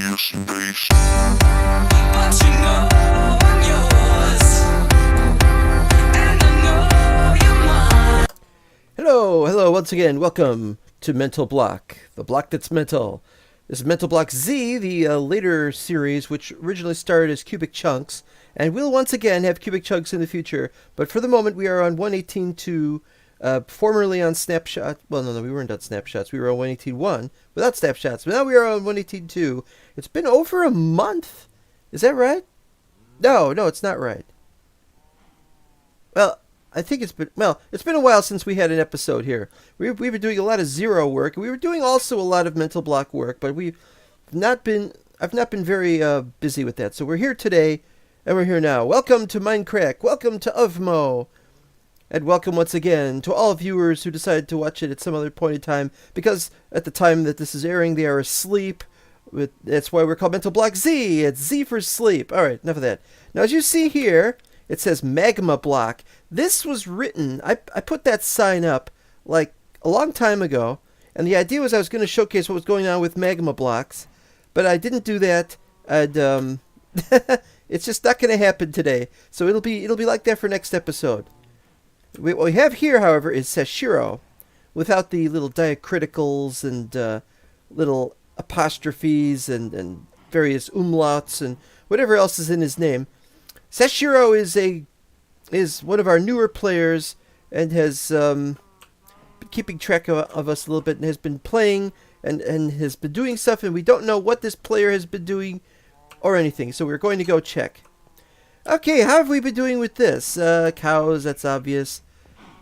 funkiest bass. But you know I'm yours, and I know you're mine. Hello, once again. Welcome to Mental Block, the block that's mental. This is Mental Block Z, the later series, which originally started as Cubic Chunks, and will once again have Cubic Chunks in the future. But for the moment, we are on 118.2, formerly on Snapshot. Well, no, we weren't on Snapshots. We were on 118.1 without Snapshots, but now we are on 118.2. It's been over a month. Is that right? No, it's not right. Well, I think it's been a while since we had an episode here. We've been doing a lot of Zero work. We were doing also a lot of Mental Block work, but I've not been very busy with that. So we're here today, and we're here now. Welcome to Mindcrack. Welcome to Uvmo. And welcome once again to all viewers who decided to watch it at some other point in time, because at the time that this is airing, they are asleep. That's why we're called Mental Block Z. It's Z for sleep. All right, enough of that. Now, as you see here, it says Magma Block. This was written, I put that sign up like a long time ago, and the idea was I was going to showcase what was going on with Magma Blocks, but I didn't do that, and it's just not going to happen today. So it'll be like that for next episode. What we have here, however, is Sashiro, without the little diacriticals and little apostrophes and various umlauts and whatever else is in his name. Sashiro is one of our newer players and has been keeping track of us a little bit and has been playing and has been doing stuff, and we don't know what this player has been doing or anything, so we're going to go check. Okay, how have we been doing with this? Cows, that's obvious.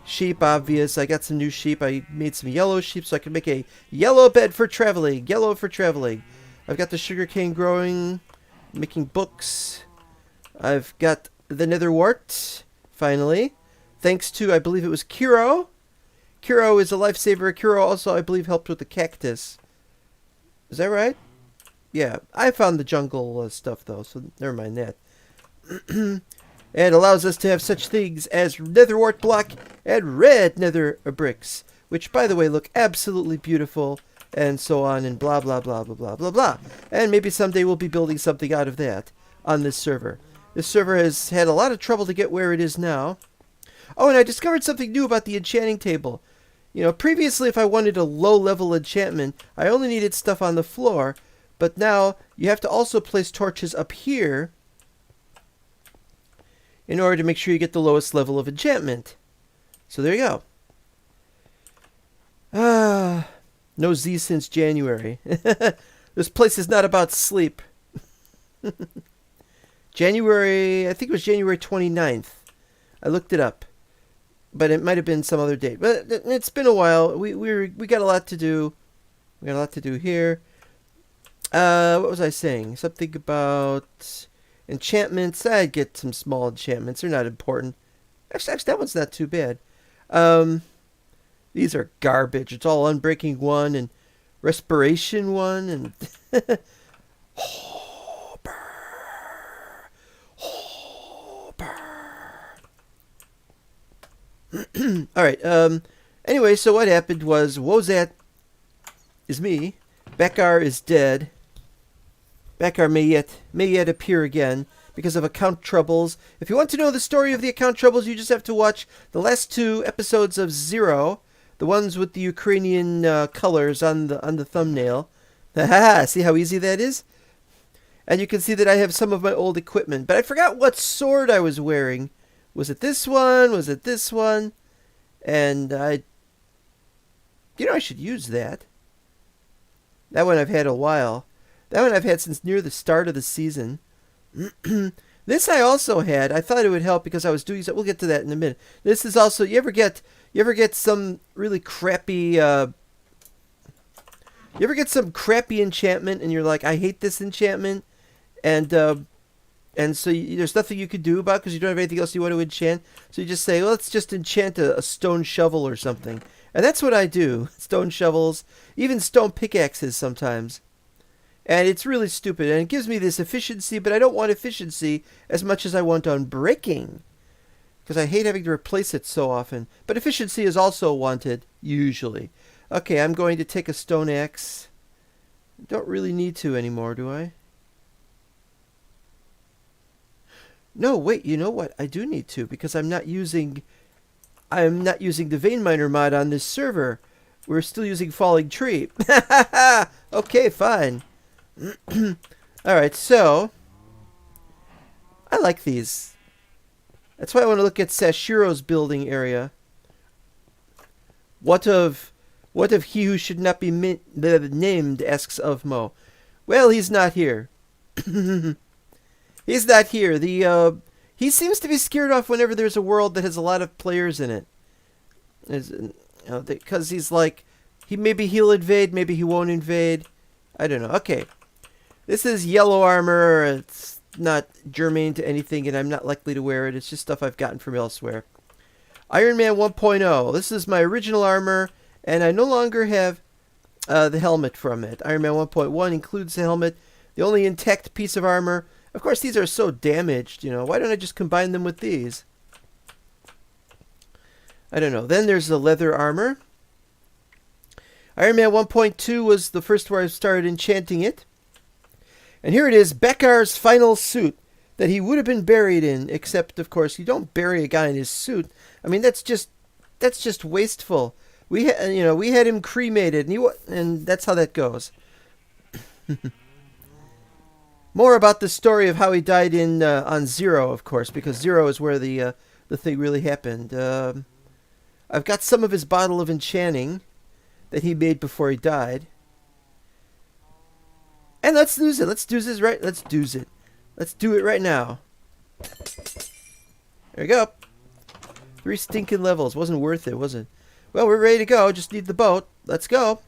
Sheep, obvious. I got some new sheep. I made some yellow sheep so I can make a yellow bed for traveling. Yellow for traveling. I've got the sugarcane growing, making books. I've got the nether wart, finally. Thanks to, I believe it was Kuro. Kuro is a lifesaver. Kuro also, I believe, helped with the cactus. Is that right? Yeah, I found the jungle stuff, though, so never mind that. And allows us to have such things as nether wart block and red nether bricks, which, by the way, look absolutely beautiful, and so on, and blah, blah, blah, blah, blah, blah, blah. And maybe someday we'll be building something out of that on this server. This server has had a lot of trouble to get where it is now. Oh, and I discovered something new about the enchanting table. You know, previously if I wanted a low-level enchantment, I only needed stuff on the floor, but now you have to also place torches up here in order to make sure you get the lowest level of enchantment. So there you go. No Z since January. This place is not about sleep. January, I think it was January 29th. I looked it up. But it might have been some other date. But it's been a while. We got a lot to do. We got a lot to do here. What was I saying? Something about enchantments. I'd get some small enchantments. They're not important. Actually, that one's not too bad. These are garbage. It's all Unbreaking 1 and Respiration 1 and Alright, anyway, so what happened was Wozat is me. Bekar is dead. Bekar may yet appear again because of account troubles. If you want to know the story of the account troubles, you just have to watch the last two episodes of Zero, the ones with the Ukrainian colors on the thumbnail. Haha, see how easy that is? And you can see that I have some of my old equipment, but I forgot what sword I was wearing. Was it this one? Was it this one? And I should use that. That one I've had a while. That one I've had since near the start of the season. This I also had. I thought it would help because I was doing so. We'll get to that in a minute. This is also, you ever get some really crappy, you ever get some crappy enchantment and you're like, I hate this enchantment, and so there's nothing you could do about it because you don't have anything else you want to enchant. So you just say, well, let's just enchant a stone shovel or something. And that's what I do. Stone shovels, even stone pickaxes sometimes. And it's really stupid. And it gives me this efficiency, but I don't want efficiency as much as I want unbreaking, because I hate having to replace it so often. But efficiency is also wanted, usually. Okay, I'm going to take a stone axe. Don't really need to anymore, do I? No, wait, you know what? I do need to, because I'm not using the vein miner mod on this server. We're still using falling tree. Okay, fine. Alright, so I like these. That's why I want to look at Sashiro's building area. What of he who should not be named, asks of Mo. Well, he's not here. He's not here. He seems to be scared off whenever there's a world that has a lot of players in it. Because he's like, maybe he'll invade, maybe he won't invade. I don't know. Okay. This is yellow armor. It's not germane to anything, and I'm not likely to wear it. It's just stuff I've gotten from elsewhere. Iron Man 1.0. This is my original armor, and I no longer have the helmet from it. Iron Man 1.1 includes the helmet, the only intact piece of armor. Of course, these are so damaged, you know. Why don't I just combine them with these? I don't know. Then there's the leather armor. Iron Man 1.2 was the first where I started enchanting it. And here it is, Bekar's final suit that he would have been buried in, except, of course, you don't bury a guy in his suit. I mean, that's just wasteful. We had him cremated, and that's how that goes. More about the story of how he died on Zero, of course, because Zero is where the thing really happened. I've got some of his bottle of enchanting that he made before he died. And let's lose it. Let's do this right. Let's do it. Let's do it right now. There we go. 3 stinking levels. Wasn't worth it, was it? Well, we're ready to go. Just need the boat. Let's go.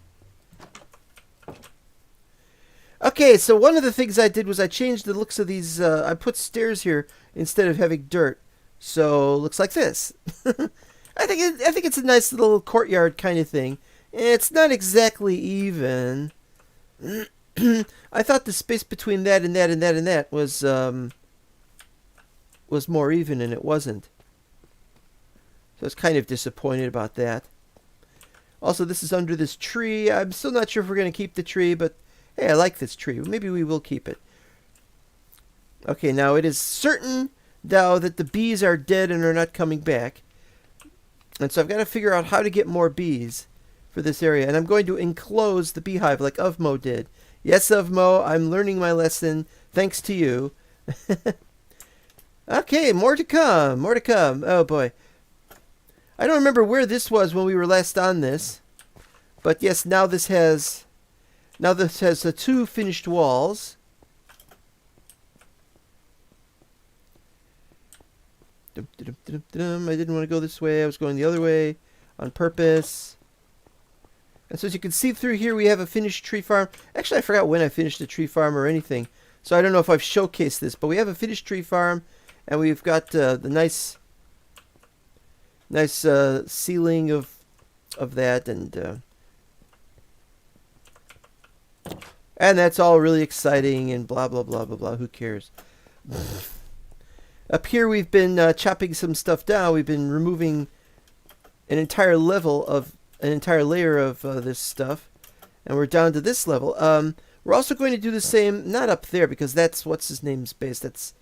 Okay, so one of the things I did was I changed the looks of these. I put stairs here instead of having dirt. So, looks like this. I think it's a nice little courtyard kind of thing. It's not exactly even. I thought the space between that and that and that and that was more even, and it wasn't. So I was kind of disappointed about that. Also, this is under this tree. I'm still not sure if we're going to keep the tree, but hey, I like this tree. Maybe we will keep it. Okay, now it is certain now that the bees are dead and are not coming back. And so I've got to figure out how to get more bees for this area. And I'm going to enclose the beehive like Uvmo did. Yes, Uvmo, I'm learning my lesson thanks to you. Okay, more to come. More to come. Oh, boy. I don't remember where this was when we were last on this. But yes, now this has 2 finished walls. I didn't want to go this way. I was going the other way on purpose. And so as you can see through here, we have a finished tree farm. Actually, I forgot when I finished the tree farm or anything. So I don't know if I've showcased this. But we have a finished tree farm. And we've got the nice ceiling of that. And that's all really exciting and blah, blah, blah, blah, blah. Who cares? Up here, we've been chopping some stuff down. We've been removing an entire layer of this stuff. And we're down to this level. We're also going to do the same, not up there, because that's, what's his name's base? That's,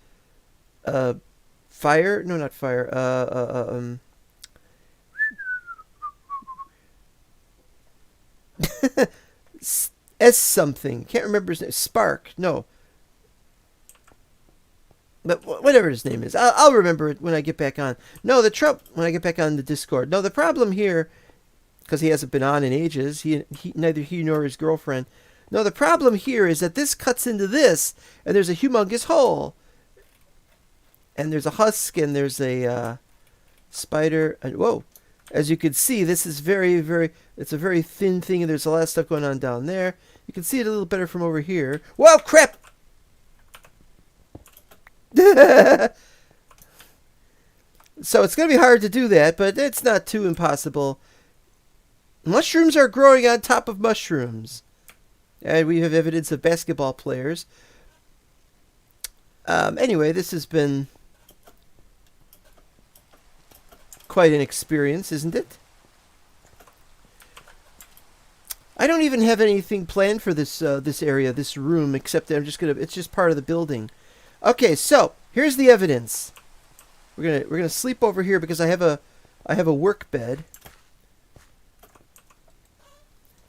fire? No, not fire. S something. Can't remember his name. Spark. No. But whatever his name is. I'll remember it when I get back on. No, when I get back on the Discord. No, the problem here, because he hasn't been on in ages, neither he nor his girlfriend. No, the problem here is that this cuts into this, and there's a humongous hole. And there's a husk, and there's a spider. And, whoa. As you can see, this is it's a very thin thing, and there's a lot of stuff going on down there. You can see it a little better from over here. Whoa, crap! So it's going to be hard to do that, but it's not too impossible. Mushrooms are growing on top of mushrooms. And we have evidence of basketball players. Anyway, this has been quite an experience, isn't it? I don't even have anything planned for this area, this room, except that it's just part of the building. Okay, so here's the evidence. We're gonna sleep over here because I have a work bed,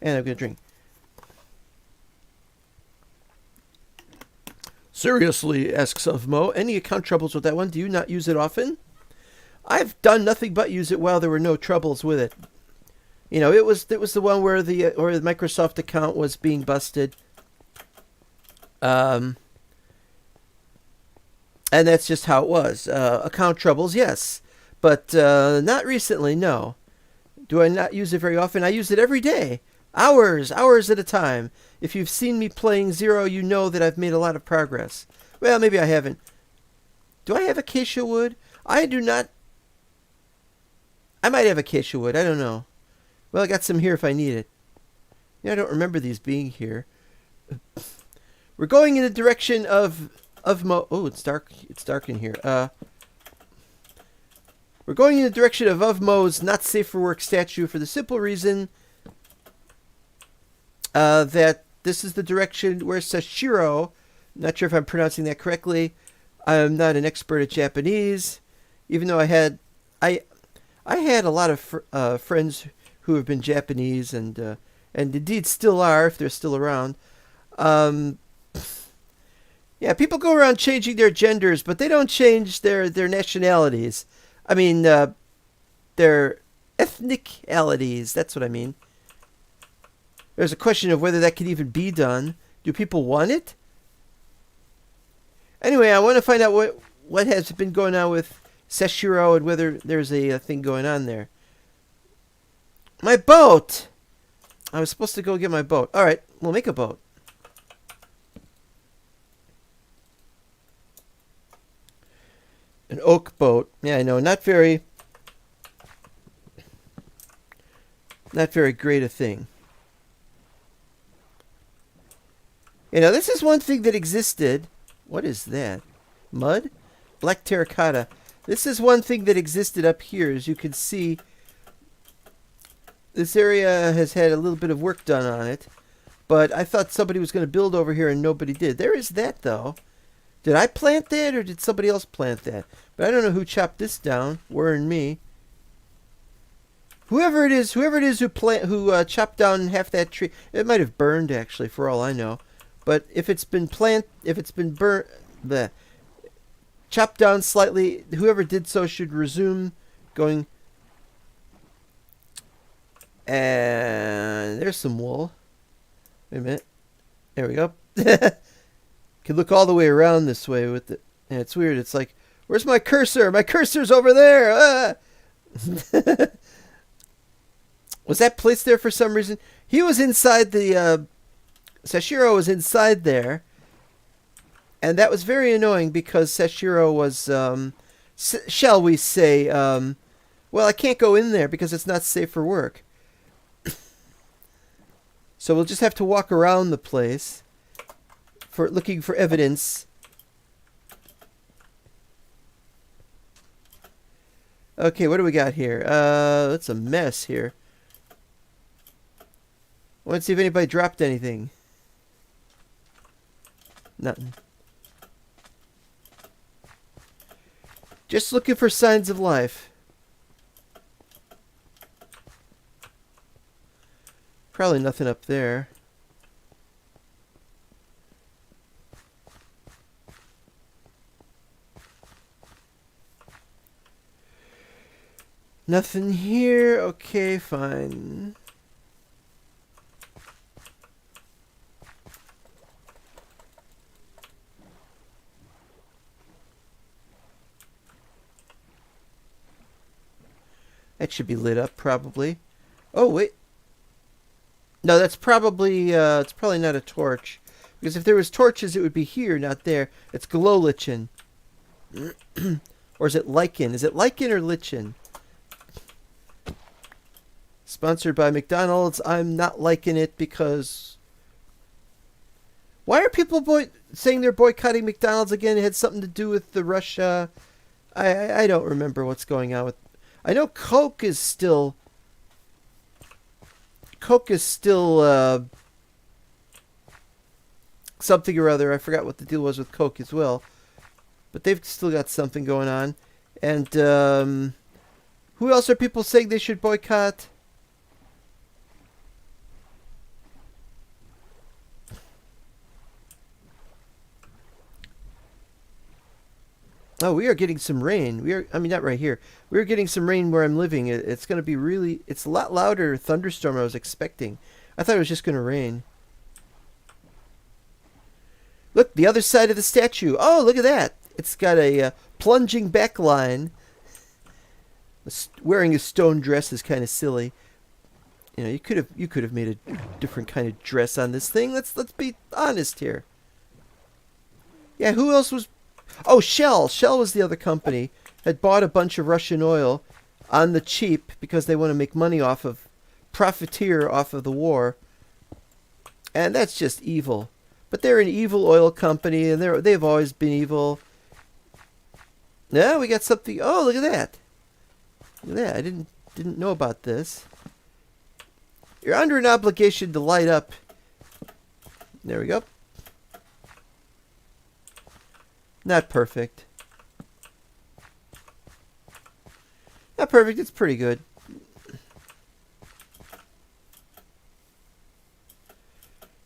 and I'm gonna drink. Seriously, asks Mo, any account troubles with that one? Do you not use it often? I've done nothing but use it while there were no troubles with it. You know, it was the one where the Microsoft account was being busted. And that's just how it was. Account troubles, yes. But not recently, no. Do I not use it very often? I use it every day. Hours at a time. If you've seen me playing Zero, you know that I've made a lot of progress. Well, maybe I haven't. Do I have acacia wood? I do not. I might have acacia wood. I don't know. Well, I got some here if I need it. Yeah, I don't remember these being here. We're going in the direction of Mo. Oh, it's dark. It's dark in here. We're going in the direction of Mo's not safe for work statue for the simple reason that this is the direction where Sashiro. Not sure if I'm pronouncing that correctly. I'm not an expert at Japanese, even though I had a lot of friends who have been Japanese and indeed still are if they're still around. Yeah, people go around changing their genders, but they don't change their nationalities. I mean, their ethnicalities. That's what I mean. There's a question of whether that can even be done. Do people want it? Anyway, I want to find out what has been going on with Sashiro and whether there's a thing going on there. My boat! I was supposed to go get my boat. Alright, we'll make a boat. An oak boat. Yeah, I know. Not very great a thing. You know, this is one thing that existed. What is that? Mud? Black terracotta. This is one thing that existed up here. As you can see, this area has had a little bit of work done on it. But I thought somebody was going to build over here and nobody did. There is that, though. Did I plant that or did somebody else plant that? But I don't know who chopped this down. Weren't me. Whoever it is who chopped down half that tree. It might have burned, actually, for all I know. But if it's been burnt, chopped down slightly, whoever did so should resume going. And there's some wool. Wait a minute. There we go. Can look all the way around this way with it. And it's weird. It's like, where's my cursor? My cursor's over there. Ah! Was that placed there for some reason? He was inside the. Sashiro was inside there. And that was very annoying because Sashiro was, shall we say, well, I can't go in there because it's not safe for work. So we'll just have to walk around the place for looking for evidence. Okay, what do we got here? It's a mess here. I want to see if anybody dropped anything. Nothing. Just looking for signs of life. Probably nothing up there. Nothing here. Okay, fine. That should be lit up, probably. Oh, wait. No, that's probably, it's probably not a torch. Because if there was torches, it would be here, not there. It's glow lichen. Or is it lichen? Is it lichen or lichen? Sponsored by McDonald's. I'm not liking it because... Why are people saying they're boycotting McDonald's again? It had something to do with the Russia... I don't remember what's going on with... I know Coke is still Coke is still something or other. I forgot what the deal was with Coke as well. But they've still got something going on. And who else are people saying they should boycott? Oh, we are getting some rain. I mean, not right here. We're getting some rain where I'm living. It's going to be really, it's a lot louder thunderstorm I was expecting. I thought it was just going to rain. Look, the other side of the statue. Oh, look at that. It's got a plunging back line. Wearing a stone dress is kind of silly. You know, you could have made a different kind of dress on this thing. Let's be honest here. Yeah, who else was? Oh, Shell. Shell was the other company. Had bought a bunch of Russian oil on the cheap because they want to make money profiteer off of the war. And that's just evil. But they're an evil oil company, and they've always been evil. Now we got something. Oh, look at that. Look at that. I didn't know about this. You're under an obligation to light up. There we go. Not perfect. Not perfect. It's pretty good.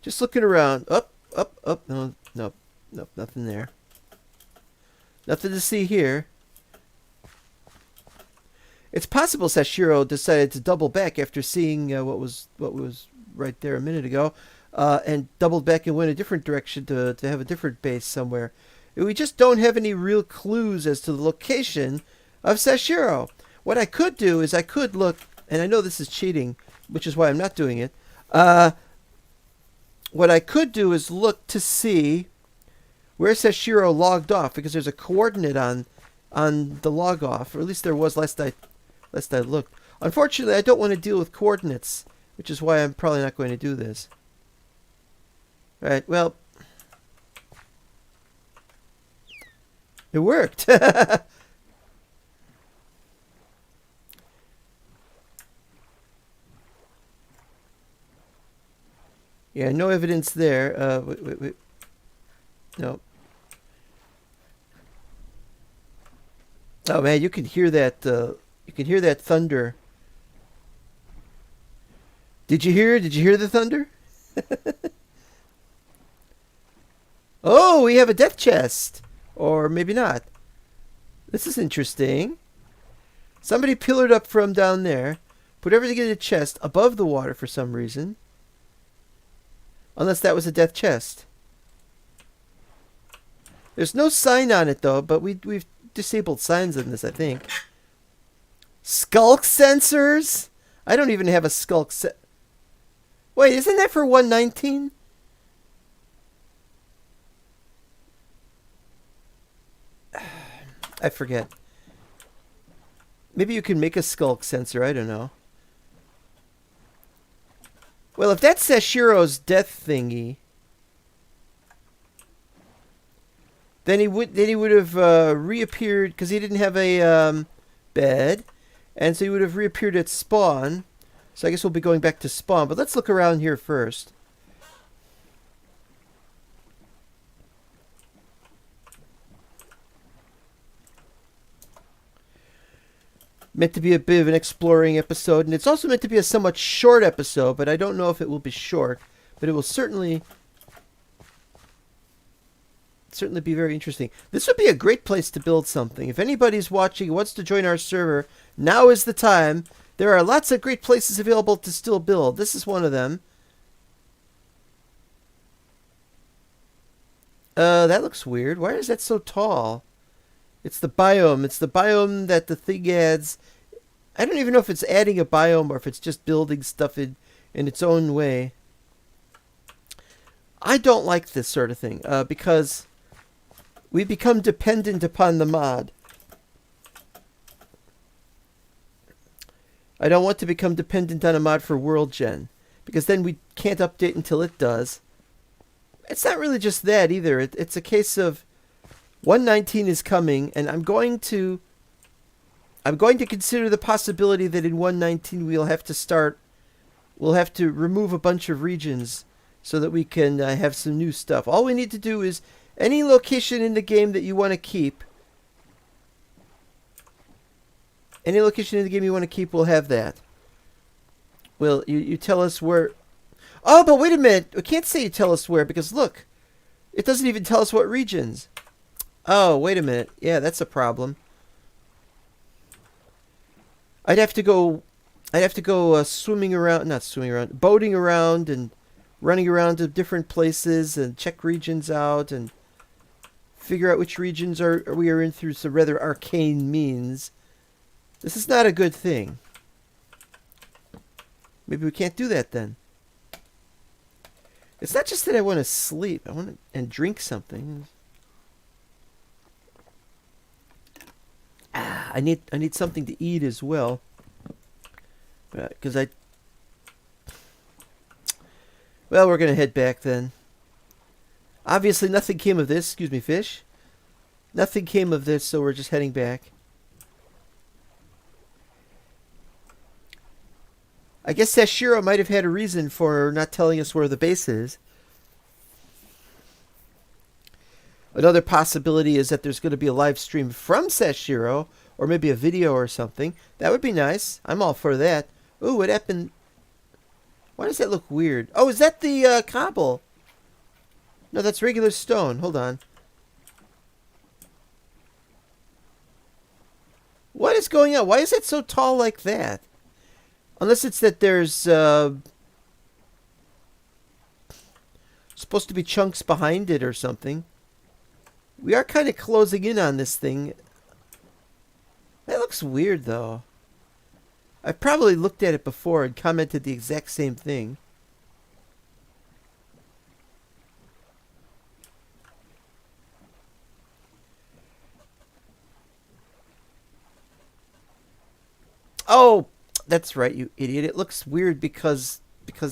Just looking around. Up. No, nothing there. Nothing to see here. It's possible Sashiro decided to double back after seeing what was right there a minute ago, and doubled back and went a different direction to have a different base somewhere. We just don't have any real clues as to the location of Sashiro. What I could do is I could look, and I know this is cheating, which is why I'm not doing it. What I could do is look to see where Sashiro logged off, because there's a coordinate on the log off, or at least there was last I looked. Unfortunately, I don't want to deal with coordinates, which is why I'm probably not going to do this. Right, well, it worked. Yeah, no evidence there. Wait. No. Oh man, you can hear that. You can hear that thunder. Did you hear? Did you hear the thunder? Oh, we have a death chest, or maybe not. This is interesting. Somebody pillared up from down there, put everything in a chest above the water for some reason. Unless that was a death chest. There's no sign on it though, but we've disabled signs in this, I think. Skulk sensors? I don't even have a skulk Wait, isn't that for 119? I forget. Maybe you can make a skulk sensor, I don't know. Well, if that's Sashiro's death thingy, then he would have reappeared, because he didn't have a bed, and so he would have reappeared at spawn. So I guess we'll be going back to spawn, but let's look around here first. Meant to be a bit of an exploring episode, and it's also meant to be a somewhat short episode, but I don't know if it will be short, but it will certainly be very interesting. This would be a great place to build something. If anybody's watching and wants to join our server, now is the time. There are lots of great places available to still build. This is one of them. That looks weird. Why is that so tall? It's the biome. It's the biome that the thing adds. I don't even know if it's adding a biome or if it's just building stuff in its own way. I don't like this sort of thing because we become dependent upon the mod. I don't want to become dependent on a mod for World Gen, because then we can't update until it does. It's not really just that either. It's a case of 119 is coming, and I'm going to consider the possibility that in 119 we'll have to start we'll have to remove a bunch of regions so that we can have some new stuff. All we need to do is any location in the game that you want to keep. Any location in the game you want to keep will have that. Well, you tell us where... Oh, but wait a minute. We can't say you tell us where because look. It doesn't even tell us what regions. Oh, wait a minute. Yeah, that's a problem. I'd have to go swimming around, not swimming around, boating around and running around to different places and check regions out and figure out which regions we are in through some rather arcane means. This is not a good thing. Maybe we can't do that then. It's not just that I want to sleep. I want to and drink something. I need something to eat as well. Because well, we're going to head back then. Obviously, nothing came of this. Excuse me, fish. Nothing came of this, so we're just heading back. I guess Sashiro might have had a reason for not telling us where the base is. Another possibility is that there's going to be a live stream from Sashiro, or maybe a video or something. That would be nice. I'm all for that. Ooh, what happened? Why does that look weird? Oh, is that the cobble? No, that's regular stone. Hold on. What is going on? Why is it so tall like that? Unless it's that there's supposed to be chunks behind it or something. We are kind of closing in on this thing. That looks weird, though. I probably looked at it before and commented the exact same thing. Oh, that's right, you idiot. It looks weird because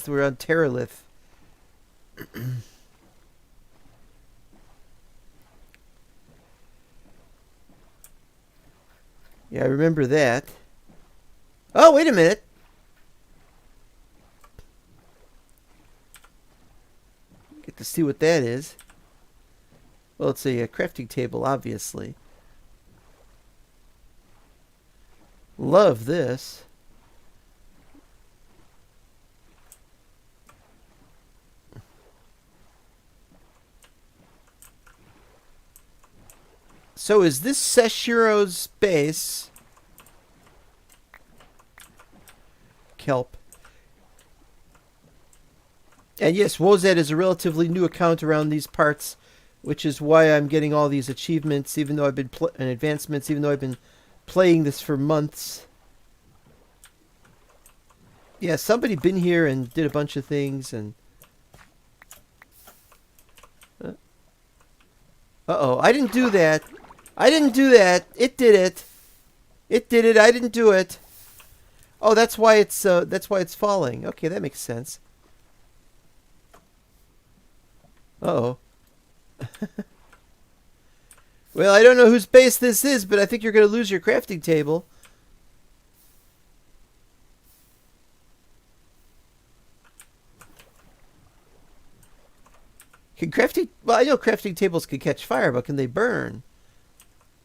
we're on Terralith. Yeah, I remember that. Oh, wait a minute. Get to see what that is. Well, it's a crafting table, obviously. Love this. So is this Sashiro's base? Kelp. And yes, Wozad is a relatively new account around these parts, which is why I'm getting all these achievements, even though I've been and advancements, even though I've been playing this for months. Yeah, somebody been here and did a bunch of things and... Uh-oh, I didn't do that. I didn't do that. It did it. It did it. I didn't do it. Oh, that's why it's falling. Okay, that makes sense. Uh-oh. Well, I don't know whose base this is, but I think you're going to lose your crafting table. Can crafting... Well, I know crafting tables can catch fire, but can they burn?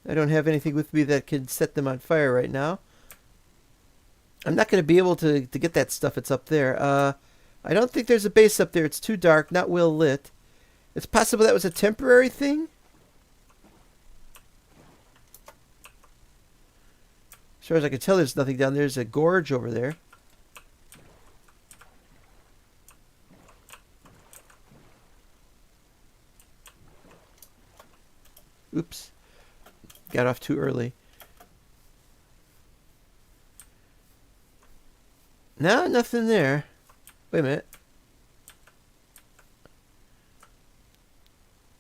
I don't have anything with me that can set them on fire right now. I'm not going to be able to get that stuff. It's up there. I don't think there's a base up there. It's too dark, not well lit. It's possible that was a temporary thing? As far as I can tell, there's nothing down there. There's a gorge over there. Oops. Got off too early. No, nothing there. Wait a minute.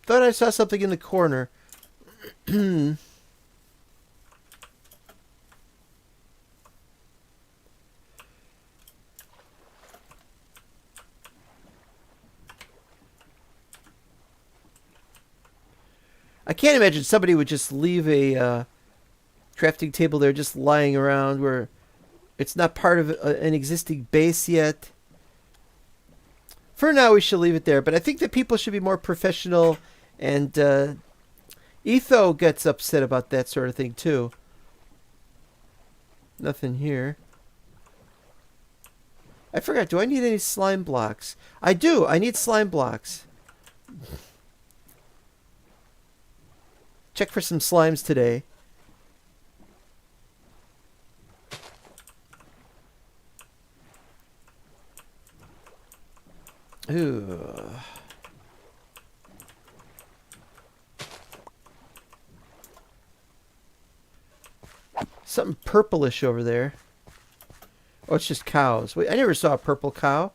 Thought I saw something in the corner. I can't imagine somebody would just leave a crafting table there just lying around where it's not part of an existing base yet. for now we shall leave it there. But I think that people should be more professional, and Etho gets upset about that sort of thing too. Nothing here. I forgot, do I need any slime blocks? I do, I need slime blocks. Check for some slimes today. Ooh. Something purplish over there. Oh, it's just cows. Wait, I never saw a purple cow.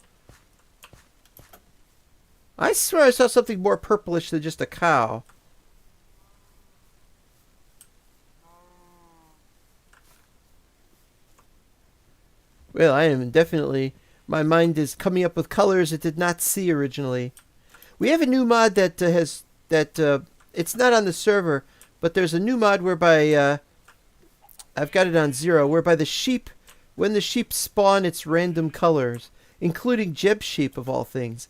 I swear I saw something more purplish than just a cow. Well, I am definitely... My mind is coming up with colors it did not see originally. We have a new mod that has... it's not on the server, but there's a new mod whereby... I've got it on 0, whereby the sheep... When the sheep spawn, it's random colors, including Jeb sheep of all things.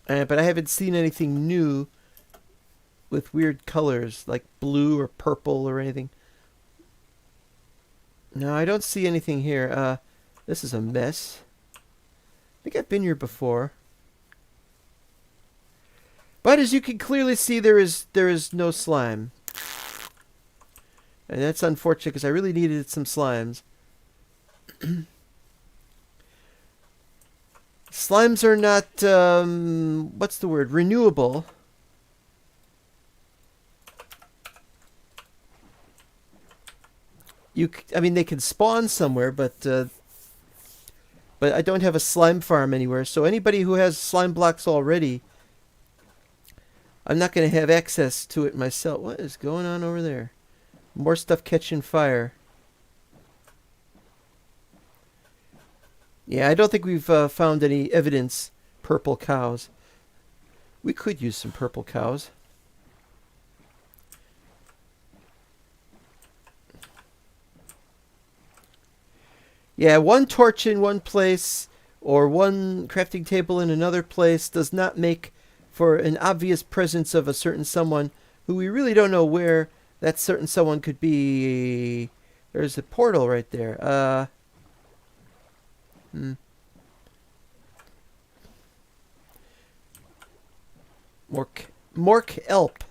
But I haven't seen anything new with weird colors, like blue or purple or anything. No, I don't see anything here. This is a mess. I think I've been here before. But as you can clearly see, there is no slime. And that's unfortunate because I really needed some slimes. Slimes are not, what's the word? Renewable. I mean, they can spawn somewhere, but I don't have a slime farm anywhere. So anybody who has slime blocks already, I'm not going to have access to it myself. What is going on over there? More stuff catching fire. Yeah, I don't think we've found any evidence. Purple cows. We could use some purple cows. Yeah, one torch in one place or one crafting table in another place does not make for an obvious presence of a certain someone who we really don't know where that certain someone could be. There's a portal right there. Mork Elp.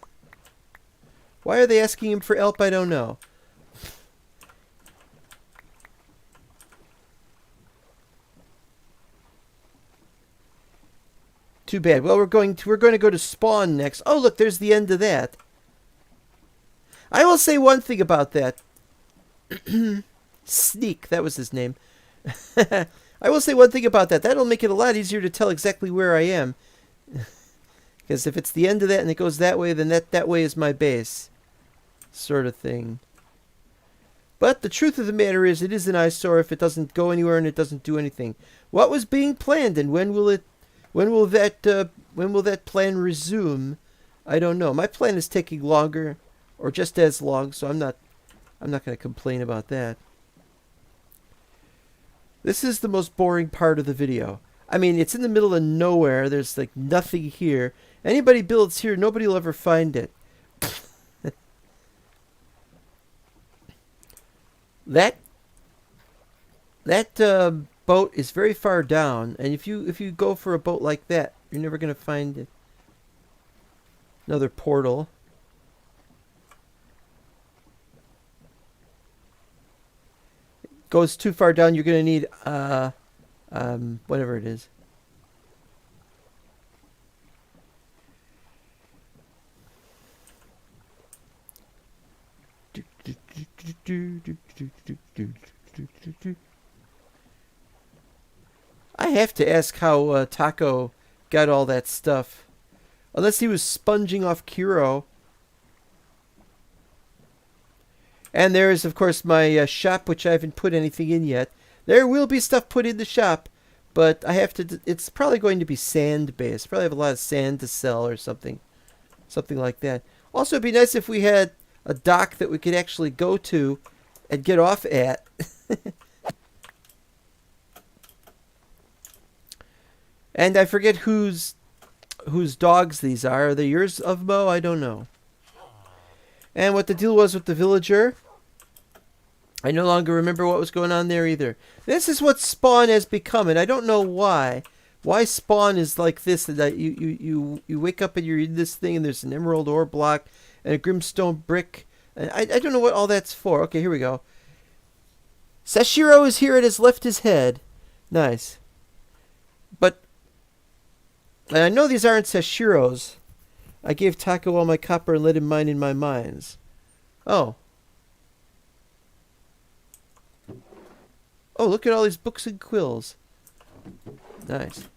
Why are they asking him for Elp? I don't know. Too bad. Well, we're going to go to spawn next. Oh, look, there's the end of that. I will say one thing about that. Sneak, that was his name. I will say one thing about that. That'll make it a lot easier to tell exactly where I am. Because if it's the end of that and it goes that way, then that way is my base. Sort of thing. But the truth of the matter is, it is an eyesore if it doesn't go anywhere and it doesn't do anything. What was being planned, and when will that plan resume? I don't know. My plan is taking longer, or just as long, so I'm not going to complain about that. This is the most boring part of the video. I mean, it's in the middle of nowhere. There's like nothing here. Anybody builds here, nobody will ever find it. That boat is very far down, and if you go for a boat like that, you're never going to find it. Another portal. Goes too far down, you're going to need whatever it is. I have to ask how Taco got all that stuff. Unless he was sponging off Kuro. And there is, of course, my shop, which I haven't put anything in yet. There will be stuff put in the shop, but I have to... It's probably going to be sand-based. Probably have a lot of sand to sell or something. Something like that. Also, it'd be nice if we had a dock that we could actually go to and get off at. And I forget whose dogs these are. Are they yours, of Mo? I don't know. And what the deal was with the villager, I no longer remember what was going on there either. This is what Spawn has become, and I don't know why. Why Spawn is like this, that you wake up and you're in this thing and there's an emerald ore block and a grimstone brick. And I don't know what all that's for. Okay, here we go. Sashiro is here and has left his head. Nice. But and I know these aren't Sashiro's. I gave Taco all my copper and let him mine in my mines. Oh. Oh, look at all these books and quills. Nice.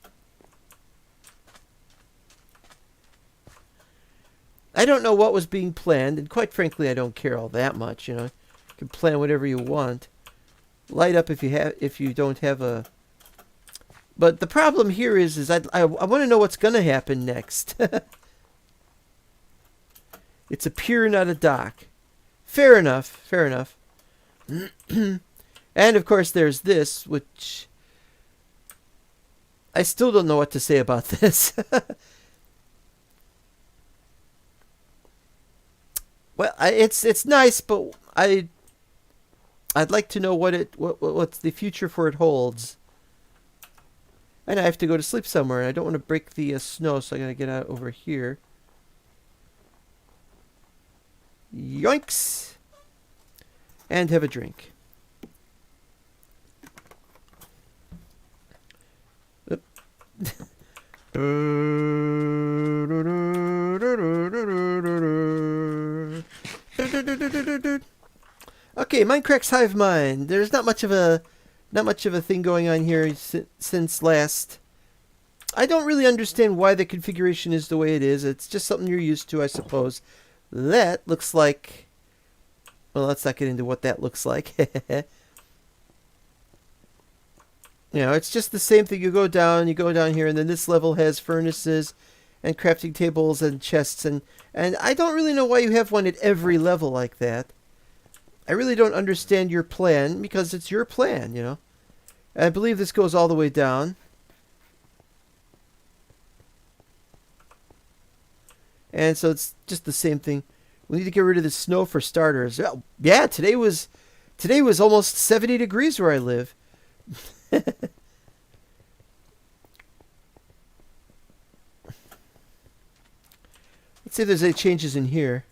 I don't know what was being planned, and quite frankly, I don't care all that much. You know, you can plan whatever you want. Light up if you don't have a. But the problem here is I want to know what's going to happen next. It's a pier, not a dock. Fair enough. Fair enough. And of course, there's this, which I still don't know what to say about this. Well, it's nice, but I'd like to know what's the future for it holds. And I have to go to sleep somewhere, and I don't want to break the snow, so I gotta get out over here. Yoinks! And have a drink. Okay, Minecraft's Hive Mind. There's not much of a thing going on here since last. I don't really understand why the configuration is the way it is. It's just something you're used to, I suppose. That looks like... Well, let's not get into what that looks like. You know, it's just the same thing. You go down here, and then this level has furnaces and crafting tables and chests. And I don't really know why you have one at every level like that. I really don't understand your plan, because it's your plan, you know. And I believe this goes all the way down. And so it's just the same thing. We need to get rid of the snow for starters. Yeah, today was almost 70 degrees where I live. Let's see if there's any changes in here.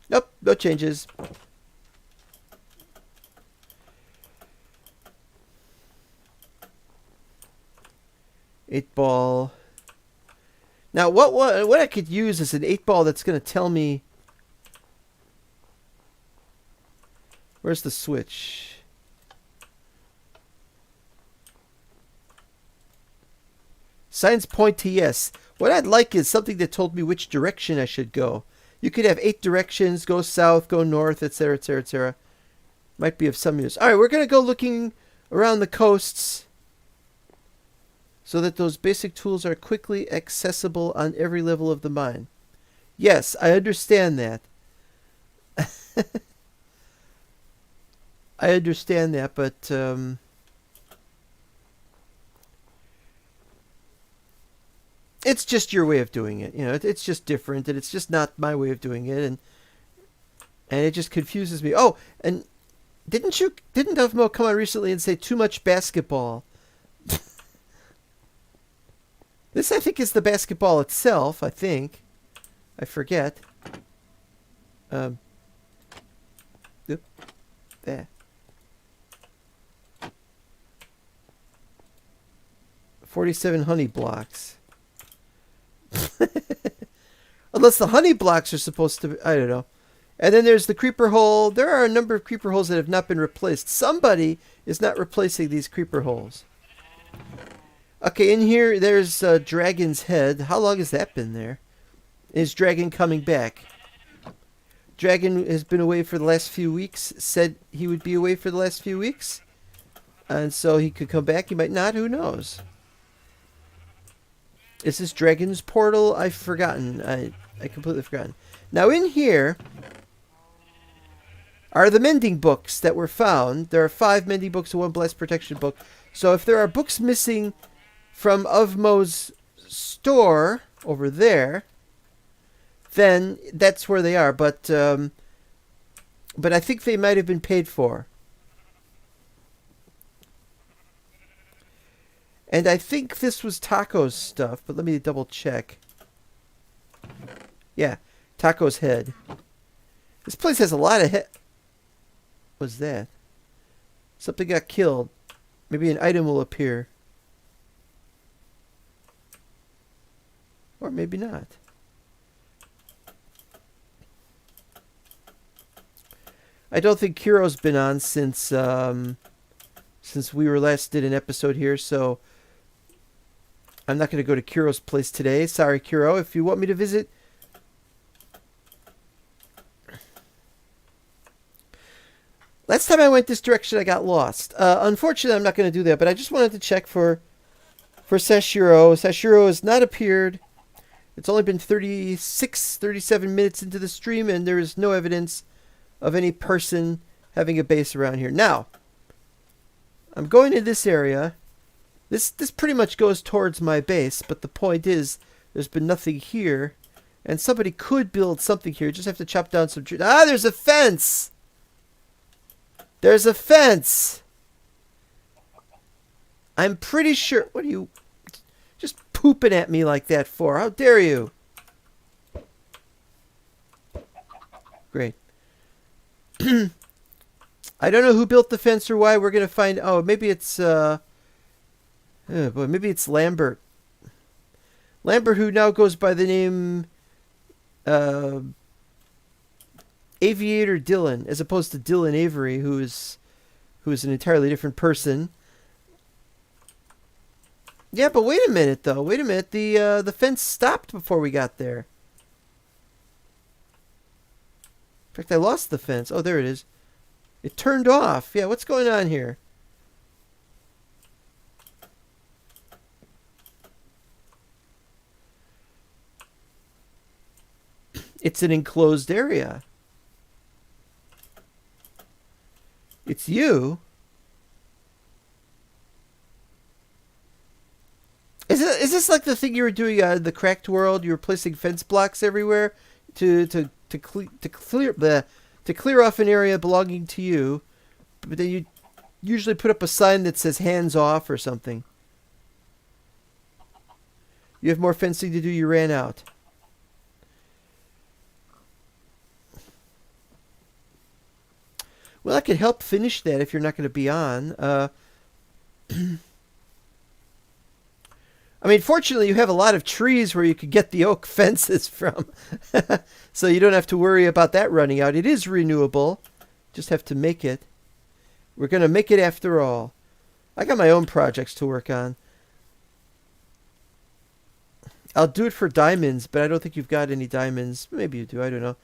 Nope, no changes. Eight ball. Now, what I could use is an 8-ball that's going to tell me... Where's the switch? Signs point to yes. What I'd like is something that told me which direction I should go. You could have 8 directions, go south, go north, etc., etc., etc. Might be of some use. All right, we're going to go looking around the coasts so that those basic tools are quickly accessible on every level of the mine. Yes, I understand that. I understand that, but it's just your way of doing it. You know, it's just different, and it's just not my way of doing it, and it just confuses me. Oh, and didn't Dovmo come on recently and say too much basketball? This, I think, is the basketball itself, I think. I forget. There. 47 honey blocks. Unless the honey blocks are supposed to be, I don't know. And then there's the creeper hole. There are a number of creeper holes that have not been replaced. Somebody is not replacing these creeper holes. Okay, in here, there's Dragon's head. How long has that been there? Is Dragon coming back? Dragon has been away for the last few weeks. Said he would be away for the last few weeks. And so he could come back. He might not. Who knows? Is this Dragon's portal? I've forgotten. I completely forgotten. Now in here are the mending books that were found. There are 5 mending books and 1 blast protection book. So if there are books missing from Ovmo's store over there, then that's where they are. But I think they might have been paid for. And I think this was Taco's stuff, but let me double check. Yeah, Taco's head. This place has a lot of head. What's that? Something got killed. Maybe an item will appear. Or maybe not. I don't think Kiro's been on since we were last did an episode here, so I'm not going to go to Kiro's place today. Sorry, Kiro. If you want me to visit... Last time I went this direction, I got lost. Unfortunately, I'm not going to do that, but I just wanted to check for Sashiro. Sashiro has not appeared. It's only been 37 minutes into the stream, and there is no evidence of any person having a base around here. Now, I'm going to this area. This pretty much goes towards my base, but the point is, there's been nothing here, and somebody could build something here. Just have to chop down some trees. Ah, there's a fence! There's a fence! I'm pretty sure... What are you just pooping at me like that for? How dare you? Great. I don't know who built the fence or why. We're going to find... Oh, maybe it's... maybe it's Lambert. Lambert, who now goes by the name... Aviator Dylan, as opposed to Dylan Avery, who is an entirely different person. Yeah, but wait a minute, though. Wait a minute. The fence stopped before we got there. In fact, I lost the fence. Oh, there it is. It turned off. Yeah, what's going on here? It's an enclosed area. It's you. Is this like the thing you were doing in the Cracked World? You were placing fence blocks everywhere to clear off an area belonging to you, but then you usually put up a sign that says "hands off" or something. You have more fencing to do. You ran out. Well, I could help finish that if you're not going to be on. I mean, fortunately, you have a lot of trees where you could get the oak fences from. So you don't have to worry about that running out. It is renewable. Just have to make it. We're going to make it after all. I got my own projects to work on. I'll do it for diamonds, but I don't think you've got any diamonds. Maybe you do. I don't know.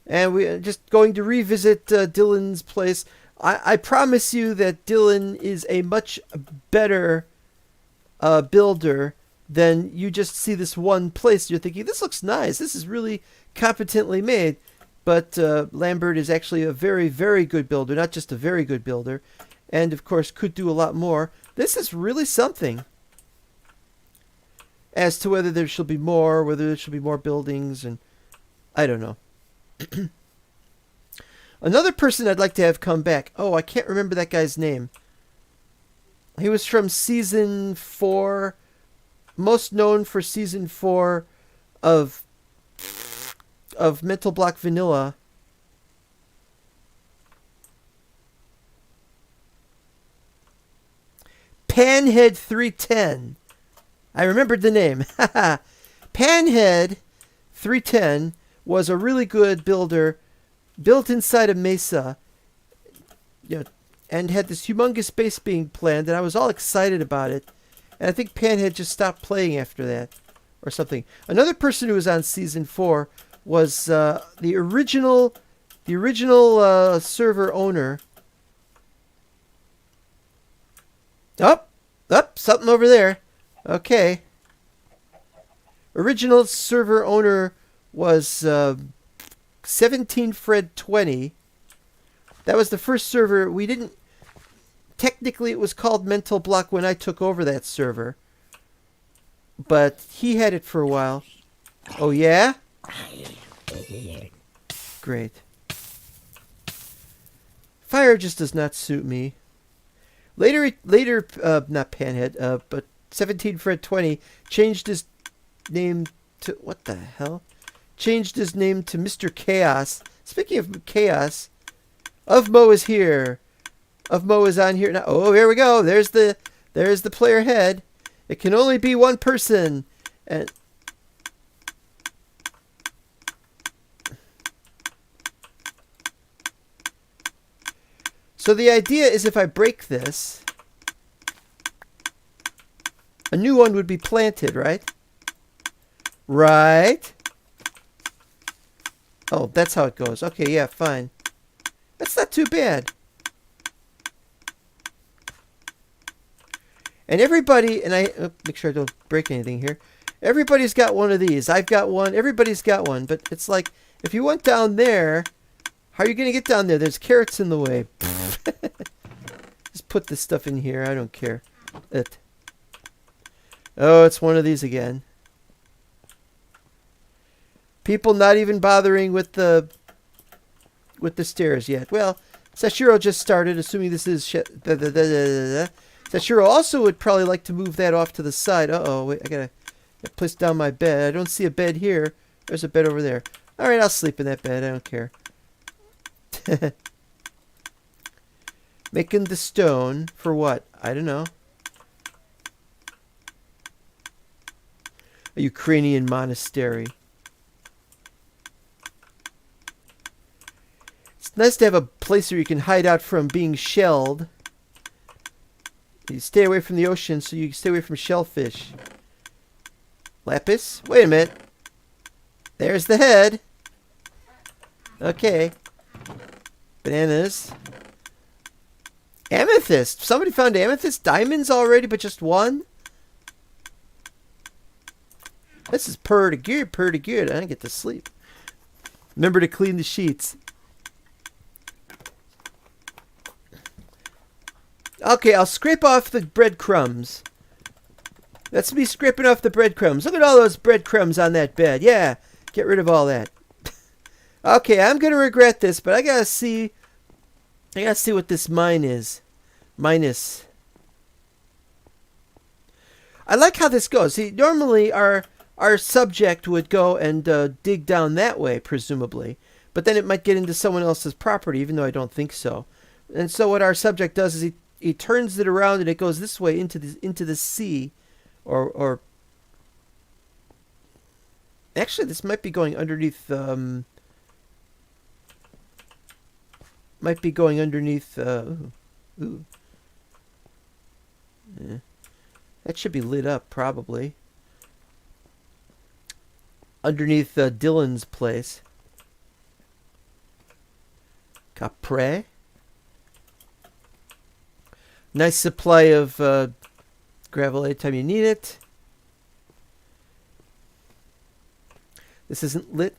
And we're just going to revisit Dylan's place. I promise you that Dylan is a much better builder than you just see this one place. You're thinking, this looks nice. This is really competently made. But Lambert is actually a very, very good builder. Not just a very good builder. And, of course, could do a lot more. This is really something. As to whether there should be more, whether there should be more buildings, and I don't know. Another person I'd like to have come back. Oh, I can't remember that guy's name. He was from season 4, most known for season 4 of Mental Block Vanilla. Panhead 310. I remembered the name. Panhead 310 was a really good builder, built inside a mesa, and had this humongous base being planned, and I was all excited about it. And I think Panhead just stopped playing after that, or something. Another person who was on season 4 was the original server owner. Something over there. Okay. Original server owner was 17 Fred 20. That was the first server. We didn't... Technically, it was called Mental Block when I took over that server. but he had it for a while. Oh yeah? Great. Fire just does not suit me. Later, not Panhead, but 17 Fred 20 changed his name to, what the hell? Changed his name to Mr. Chaos. Speaking of Chaos, Of Mo is here. Of Mo is on here now. Oh, here we go. There's the player head. It can only be one person. And so the idea is if I break this, a new one would be planted, right? Right? Oh, that's how it goes. Okay, yeah, fine. That's not too bad. And everybody, and make sure I don't break anything here. Everybody's got one of these. I've got one. Everybody's got one. But it's like, if you went down there, how are you going to get down there? There's carrots in the way. Just put this stuff in here. I don't care. Oh, it's one of these again. People not even bothering with the stairs yet. Well, Sashiro just started, assuming this is Sashiro also would probably like to move that off to the side. Uh-oh, wait, I gotta place down my bed. I don't see a bed here. There's a bed over there. Alright, I'll sleep in that bed. I don't care. Making the stone for what? I don't know. A Ukrainian monastery. It's nice to have a place where you can hide out from being shelled. You stay away from the ocean, so you stay away from shellfish. Lapis? Wait a minute. There's the head. Okay. Bananas. Amethyst. Somebody found amethyst. Diamonds already, but just one? This is pretty good, pretty good. I don't get to sleep. Remember to clean the sheets. Okay, I'll scrape off the breadcrumbs. That's me scraping off the breadcrumbs. Look at all those breadcrumbs on that bed. Yeah, get rid of all that. Okay, I'm gonna regret this, but I gotta see what this mine is. Minus. I like how this goes. See, normally our subject would go and dig down that way, presumably, but then it might get into someone else's property, even though I don't think so. And so what our subject does is he turns it around and it goes this way into the sea, or actually this might be going underneath. Might be going underneath. Ooh. Yeah. That should be lit up probably. Underneath Dylan's place. Capre. Nice supply of gravel anytime you need it. This isn't lit.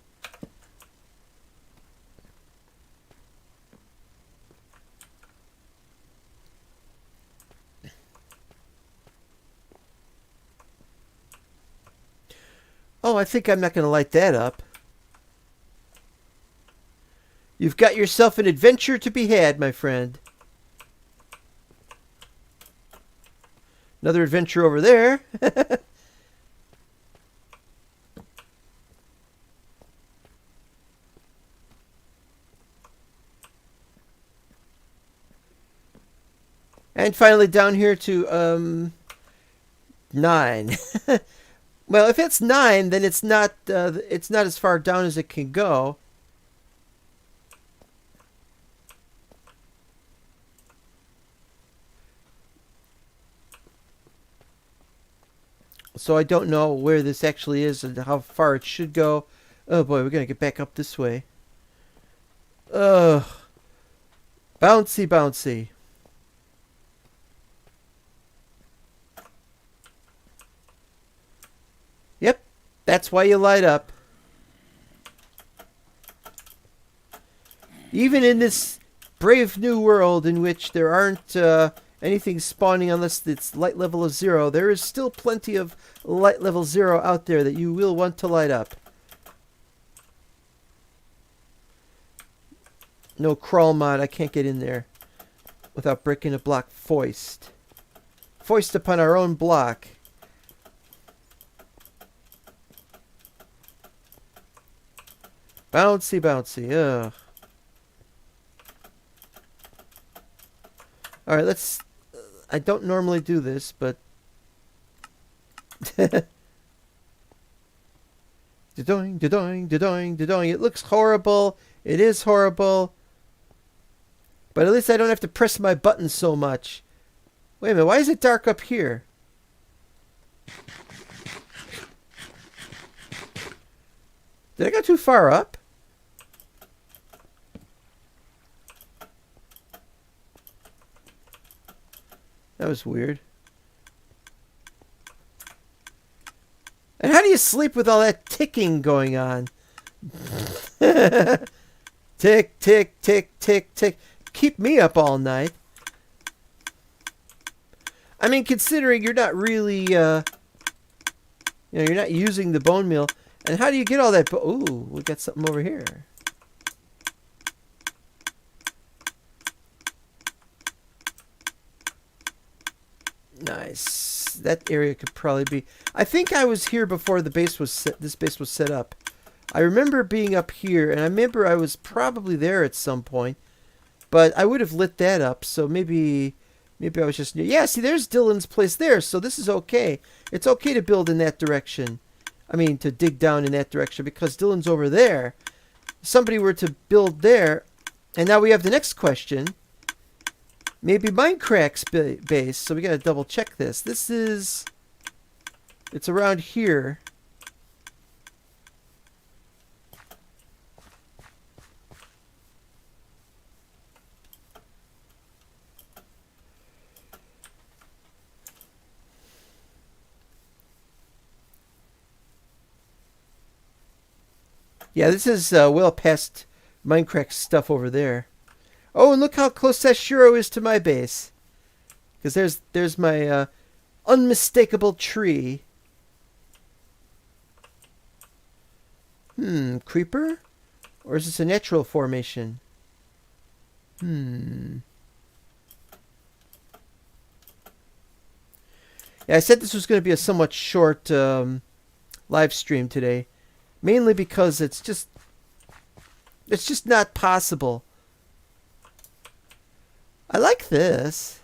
Oh, I think I'm not going to light that up. You've got yourself an adventure to be had, my friend. Another adventure over there. And finally down here to 9. Well, if it's 9, then it's not as far down as it can go. So I don't know where this actually is and how far it should go. Oh boy, we're gonna get back up this way. Ugh. Bouncy, bouncy. Yep, that's why you light up. Even in this brave new world in which there aren't anything spawning unless it's light level of 0. There is still plenty of light level 0 out there that you will want to light up. No crawl mod, I can't get in there without breaking a block. Foist. Foist upon our own block. Bouncy, bouncy. Ugh. Alright, let's... I don't normally do this, but... Da-doing, da-doing, da-doing, da-doing. It looks horrible. It is horrible. But at least I don't have to press my buttons so much. Wait a minute, why is it dark up here? Did I go too far up? That was weird. And how do you sleep with all that ticking going on? Tick, tick, tick, tick, tick. Keep me up all night. I mean, considering you're not really, you're not using the bone meal. And how do you get all that? Ooh, we got something over here. Nice. That area could probably be... I think I was here before the base was set. This base was set up. I remember being up here, and I remember I was probably there at some point. But I would have lit that up, so maybe I was just near. Yeah, see, there's Dylan's place there, so this is okay. It's okay to build in that direction. I mean, to dig down in that direction, because Dylan's over there. If somebody were to build there, and now we have the next question. Maybe Minecraft's base, so we gotta double check this. This is... It's around here. Yeah, this is well past Minecraft stuff over there. Oh, and look how close Sashiro is to my base. Because there's my unmistakable tree. Creeper? Or is this a natural formation? Yeah, I said this was going to be a somewhat short live stream today. Mainly because it's just not possible. I like this.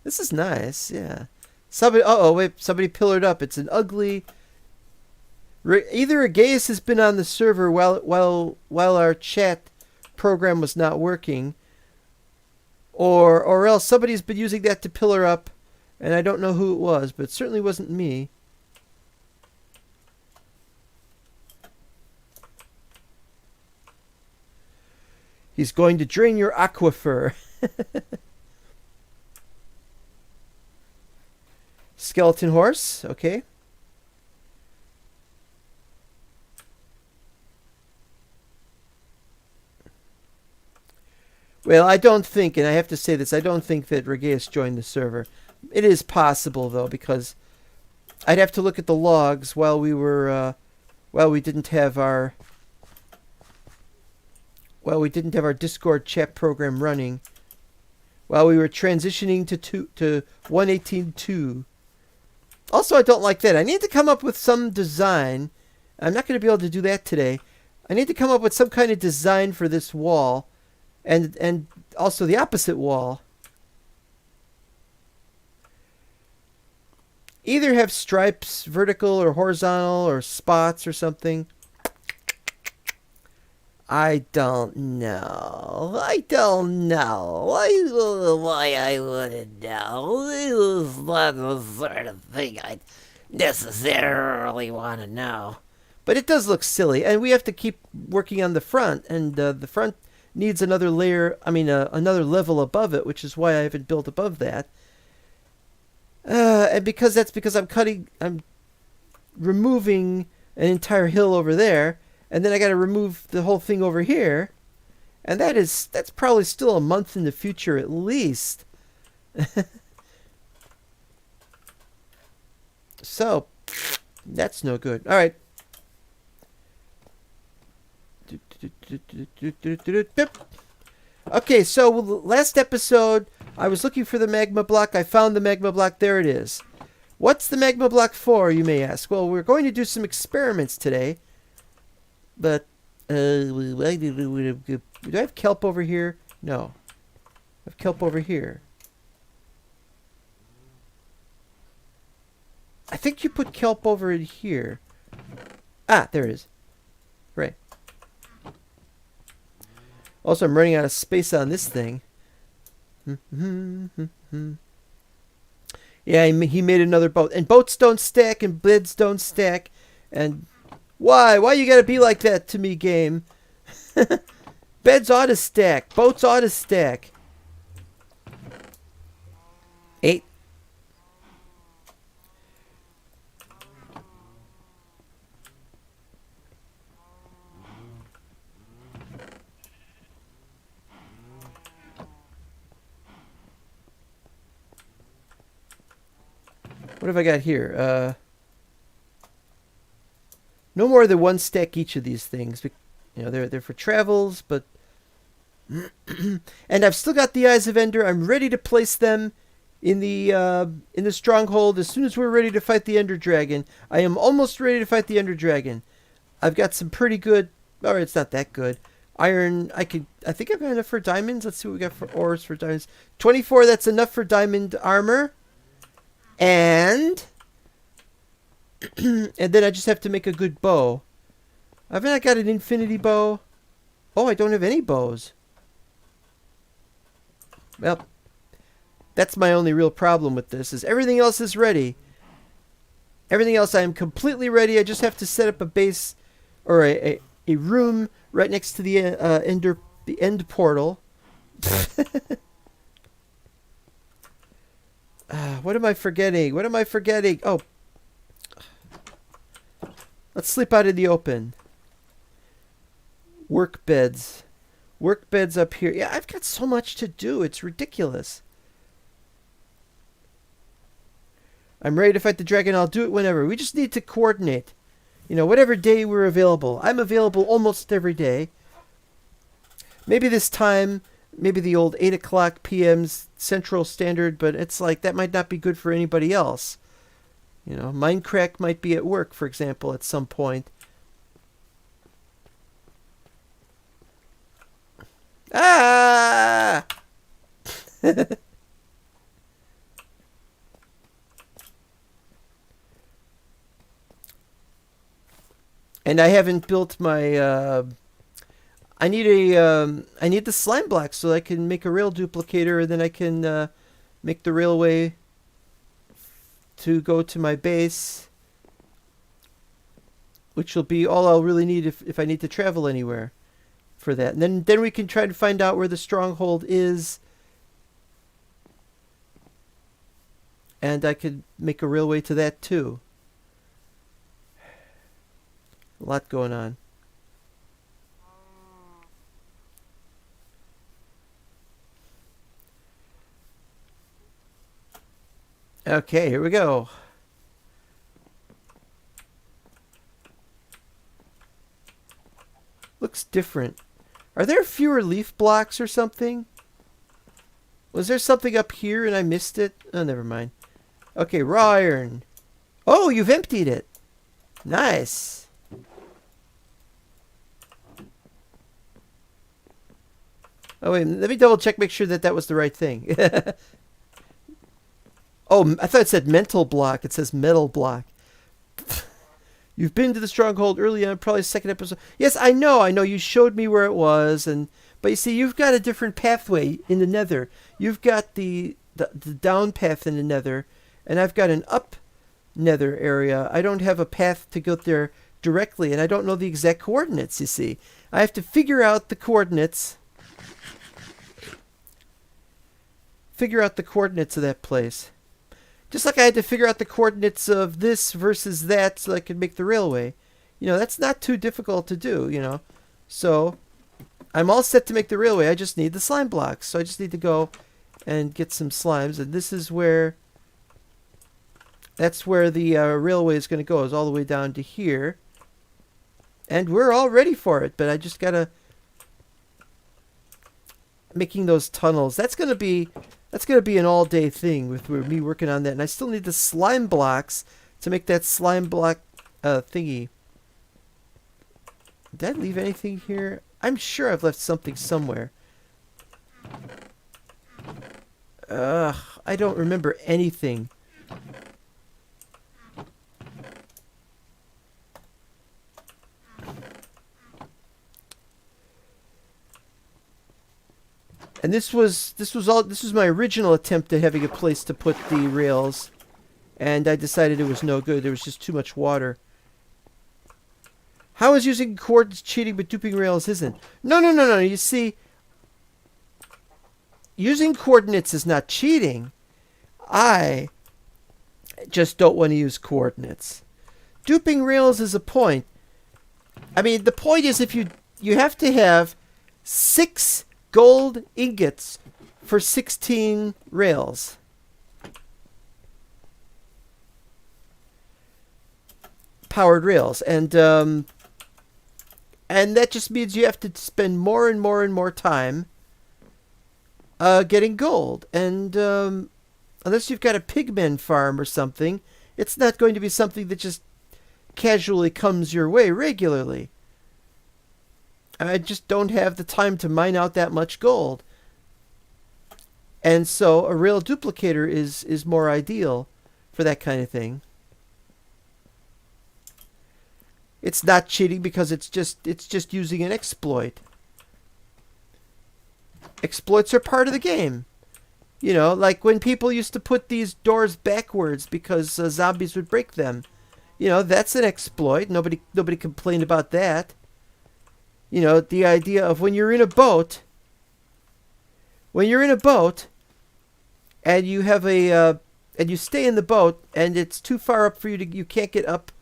This is nice, yeah. Somebody pillared up. It's an ugly... Either a Gaius has been on the server while our chat program was not working, or else somebody's been using that to pillar up, and I don't know who it was, but it certainly wasn't me. He's going to drain your aquifer. Skeleton horse, okay. Well, I don't think, and I have to say this, I don't think that Regeus joined the server. It is possible, though, because I'd have to look at the logs while we were, while we didn't have our Discord chat program running, while we were transitioning to 1.18.2. Also, I don't like that. I need to come up with some design. I'm not going to be able to do that today. I need to come up with some kind of design for this wall, and also the opposite wall. Either have stripes, vertical or horizontal, or spots or something. I don't know. I don't know. I don't know why I wouldn't know. It was not the sort of thing I'd necessarily want to know. But it does look silly, and we have to keep working on the front, and the front needs another layer, another level above it, which is why I haven't built above that. And that's because I'm removing an entire hill over there, and then I got to remove the whole thing over here, and that's probably still a month in the future at least. So, that's no good. All right. Okay, so last episode, I was looking for the magma block. I found the magma block. There it is. What's the magma block for, you may ask? Well, we're going to do some experiments today. But, do I have kelp over here? No. I have kelp over here. I think you put kelp over in here. Ah, there it is. Right. Also, I'm running out of space on this thing. Yeah, he made another boat. And boats don't stack, and beds don't stack. And why? Why you gotta be like that to me, game? Beds ought to stack. Boats ought to stack. 8. What have I got here? No more than 1 stack each of these things. You know, they're for travels, but and I've still got the Eyes of Ender. I'm ready to place them in the stronghold as soon as we're ready to fight the Ender Dragon. I am almost ready to fight the Ender Dragon. I've got some pretty good. Or it's not that good. Iron. I think I've got enough for diamonds. Let's see what we got for ores for diamonds. 24. That's enough for diamond armor. And and then I just have to make a good bow. Haven't I got an infinity bow? Oh, I don't have any bows. Well, that's my only real problem with this, is everything else is ready. Everything else I am completely ready. I just have to set up a base or a room right next to the end portal. What am I forgetting? What am I forgetting? Oh. Let's sleep out in the open. Work beds. Work beds up here. Yeah, I've got so much to do. It's ridiculous. I'm ready to fight the dragon. I'll do it whenever. We just need to coordinate. You know, whatever day we're available. I'm available almost every day. Maybe this time, maybe the old 8 o'clock p.m.'s Central Standard, but it's like that might not be good for anybody else. You know, Minecraft might be at work, for example, at some point. Ah! And I haven't built my I need the slime block so I can make a rail duplicator, and then I can make the railway to go to my base, which will be all I'll really need if I need to travel anywhere for that. And then we can try to find out where the stronghold is, and I could make a railway to that too. A lot going on. Okay, here we go. Looks different. Are there fewer leaf blocks or something? Was there something up here and I missed it? Oh, never mind. Okay, raw iron. Oh, you've emptied it. Nice. Oh, wait, let me double check, make sure that was the right thing. Oh, I thought it said mental block. It says metal block. You've been to the stronghold early on, probably second episode. Yes, I know. You showed me where it was, but you see, you've got a different pathway in the Nether. You've got the down path in the Nether, and I've got an up Nether area. I don't have a path to go there directly, and I don't know the exact coordinates. You see, I have to figure out the coordinates. Figure out the coordinates of that place. Just like I had to figure out the coordinates of this versus that so I could make the railway. You know, that's not too difficult to do, you know. So, I'm all set to make the railway. I just need the slime blocks. So I just need to go and get some slimes. And this is where... That's where the railway is going to go, is all the way down to here. And we're all ready for it, but I just got to... Making those tunnels. That's going to be an all-day thing with me working on that. And I still need the slime blocks to make that slime block thingy. Did I leave anything here? I'm sure I've left something somewhere. I don't remember anything. And this was my original attempt at having a place to put the rails, and I decided it was no good. There was just too much water. How is using coordinates cheating but duping rails isn't? No. You see, using coordinates is not cheating. I just don't want to use coordinates. Duping rails is a point. I mean, the point is if you have to have 6 gold ingots for 16 rails. Powered rails. And that just means you have to spend more and more time getting gold. And unless you've got a pigmen farm or something, it's not going to be something that just casually comes your way regularly. I just don't have the time to mine out that much gold. And so a rail duplicator is more ideal for that kind of thing. It's not cheating because it's just using an exploit. Exploits are part of the game. You know, like when people used to put these doors backwards because zombies would break them. You know, that's an exploit. Nobody complained about that. You know, the idea of when you're in a boat, and you have and you stay in the boat, and it's too far up for you can't get up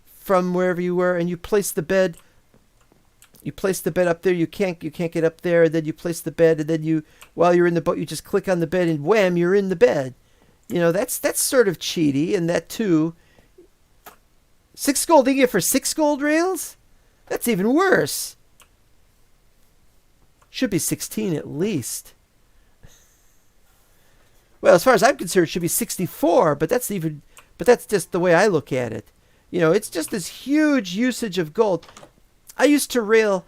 from wherever you were, and you place the bed up there, you can't get up there, and then you place the bed, and then while you're in the boat, you just click on the bed, and wham, you're in the bed. You know, that's sort of cheaty, and that too. 6 gold ingot for 6 gold rails? That's even worse. Should be 16 at least. Well, as far as I'm concerned, it should be 64, but that's just the way I look at it. You know, it's just this huge usage of gold. I used to rail,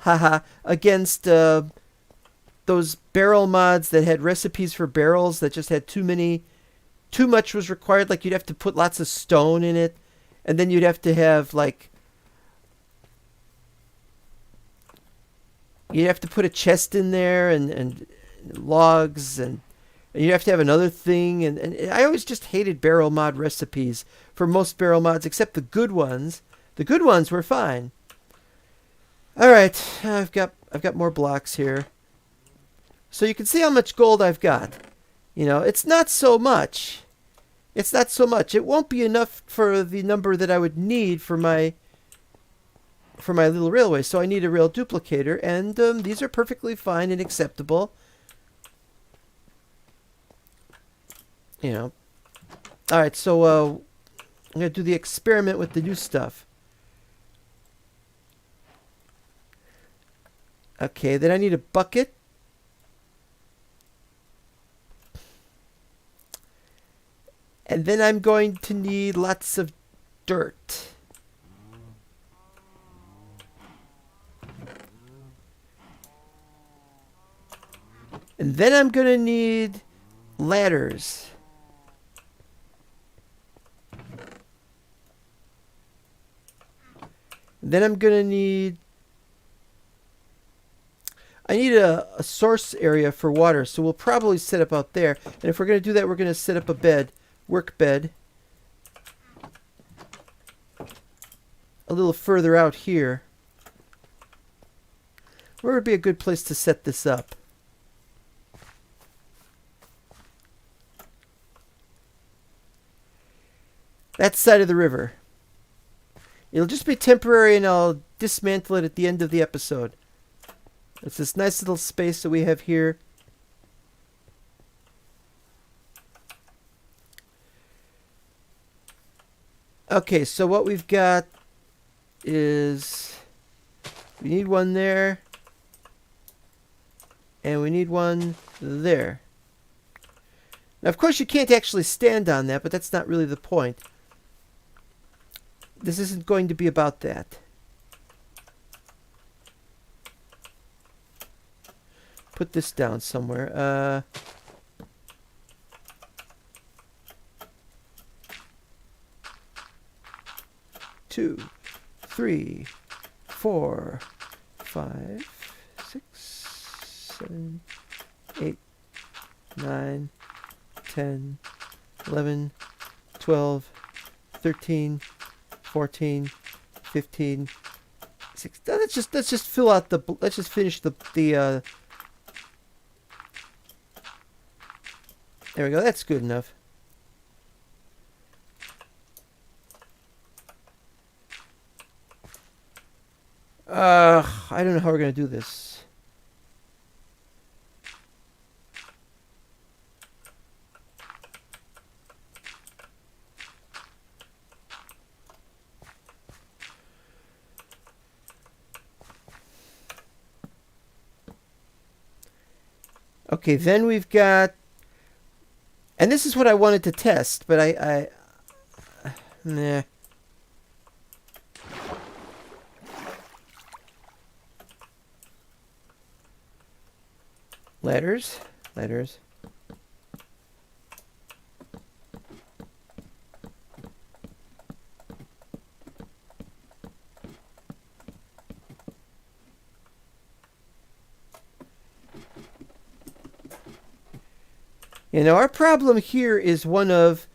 against those barrel mods that had recipes for barrels that just had too much was required. Like you'd have to put lots of stone in it, and then you'd have to have you'd have to put a chest in there and logs, and you have to have another thing. And I always just hated barrel mod recipes for most barrel mods, except the good ones. The good ones were fine. All right, I've got more blocks here. So you can see how much gold I've got. You know, it's not so much. It won't be enough for the number that I would need for my little railway. So I need a rail duplicator, and these are perfectly fine and acceptable. You know. All right, so I'm going to do the experiment with the new stuff. Okay, then I need a bucket. And then I'm going to need lots of dirt. And then I'm going to need ladders. And then I'm going to need... I need a source area for water, so we'll probably set up out there. And if we're going to do that, we're going to set up a work bed, a little further out here. Where would be a good place to set this up? That side of the river. It'll just be temporary, and I'll dismantle it at the end of the episode. It's this nice little space that we have here. Okay, so what we've got is we need one there, and we need one there. Now, of course, you can't actually stand on that, but that's not really the point. This isn't going to be about that. Put this down somewhere. 2, 3, 4, 5, 6, 7, 8, 9, 10, 11, 12, 13, 14, 15, 16. Let's just fill out the. Let's just finish the. There we go. That's good enough. I don't know how we're gonna do this. Okay, then we've got, and this is what I wanted to test, but nah. Letters. You know, our problem here is one of,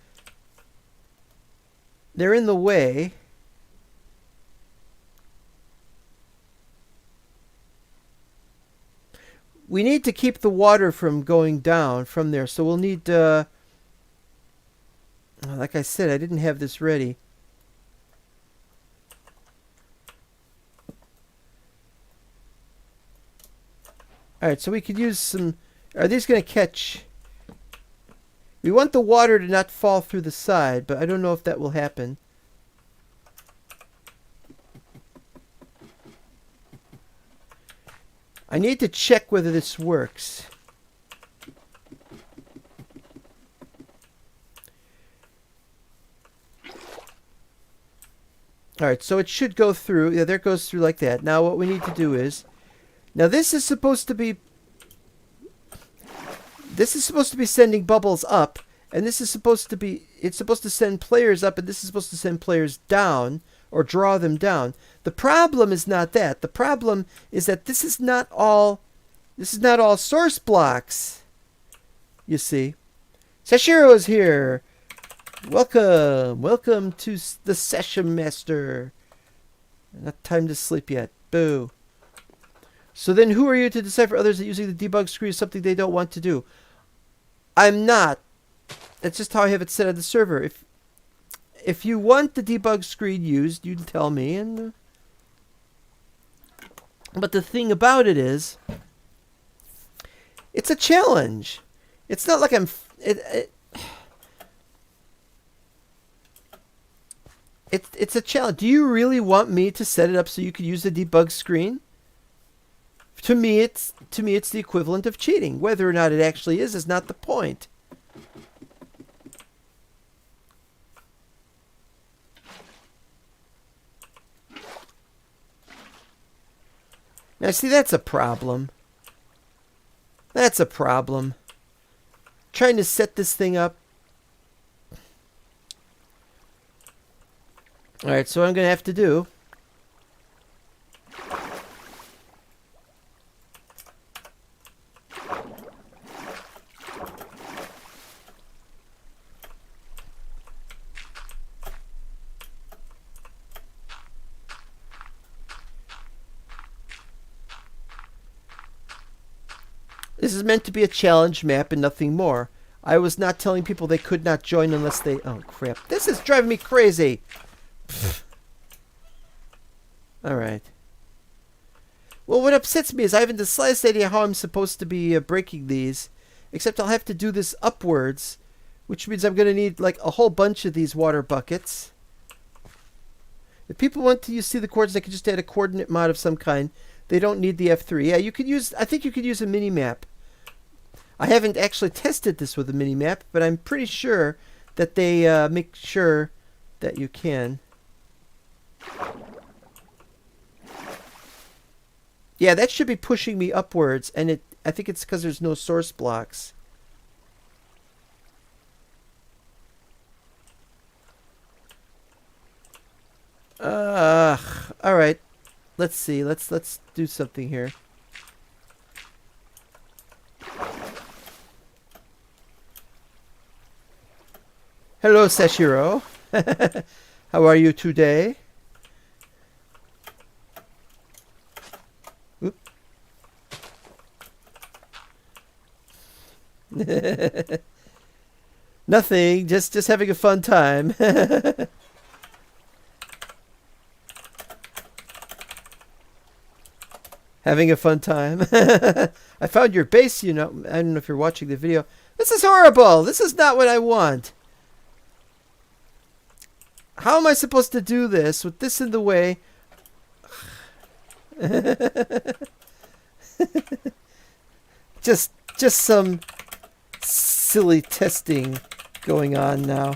they're in the way. We need to keep the water from going down from there, so we'll need, like I said, I didn't have this ready. Alright, so we could use some, are these going to catch? We want the water to not fall through the side, but I don't know if that will happen. I need to check whether this works. Alright, so it should go through. Yeah, there it goes through like that. Now what we need to do is, now this is supposed to be sending bubbles up, and this is supposed to be, it's supposed to send players up, and this is supposed to send players down, or draw them down. The problem is not that. The problem is that this is not all source blocks. You see. Sashiro is here. Welcome to the Session Master. Not time to sleep yet. Boo. So then who are you to decipher others that using the debug screen is something they don't want to do? I'm not. That's just how I have it set on the server. If you want the debug screen used, you can tell me. And but the thing about it is, it's a challenge. It's not like I'm. It's a challenge. Do you really want me to set it up so you can use the debug screen? To me, it's the equivalent of cheating. Whether or not it actually is not the point. Now, see, that's a problem. That's a problem. Trying to set this thing up. Alright, so what I'm going to have to do. This is meant to be a challenge map and nothing more. I was not telling people they could not join unless they... Oh, crap. This is driving me crazy. Alright. Well, what upsets me is I haven't the slightest idea how I'm supposed to be breaking these. Except I'll have to do this upwards. Which means I'm going to need like a whole bunch of these water buckets. If people want to see the coordinates, they can just add a coordinate mod of some kind. They don't need the F3. Yeah, you could use. I think you could use a mini map. I haven't actually tested this with a mini map, but I'm pretty sure that they make sure that you can. Yeah, that should be pushing me upwards, and I think it's because there's no source blocks. All right. Let's see. Let's do something here. Hello, Sashiro. How are you today? Oop. Nothing. Just having a fun time. Having a fun time. I found your base, you know. I don't know if you're watching the video. This is horrible. This is not what I want. How am I supposed to do this with this in the way? just some silly testing going on now.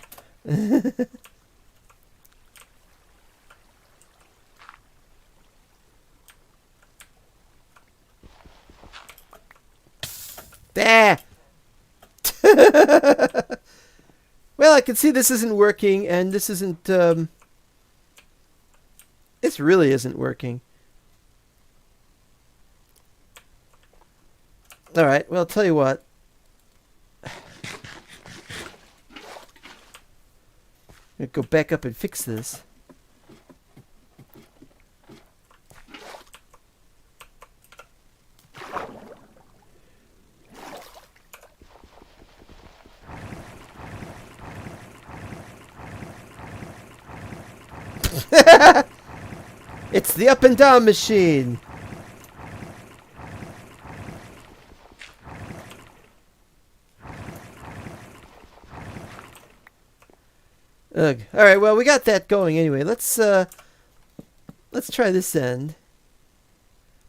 There. Well, I can see this isn't working, and this isn't. This really isn't working. All right. Well, I'll tell you what. I'm gonna go back up and fix this. It's the up and down machine. Ugh. All right, well, we got that going anyway. Let's try this end.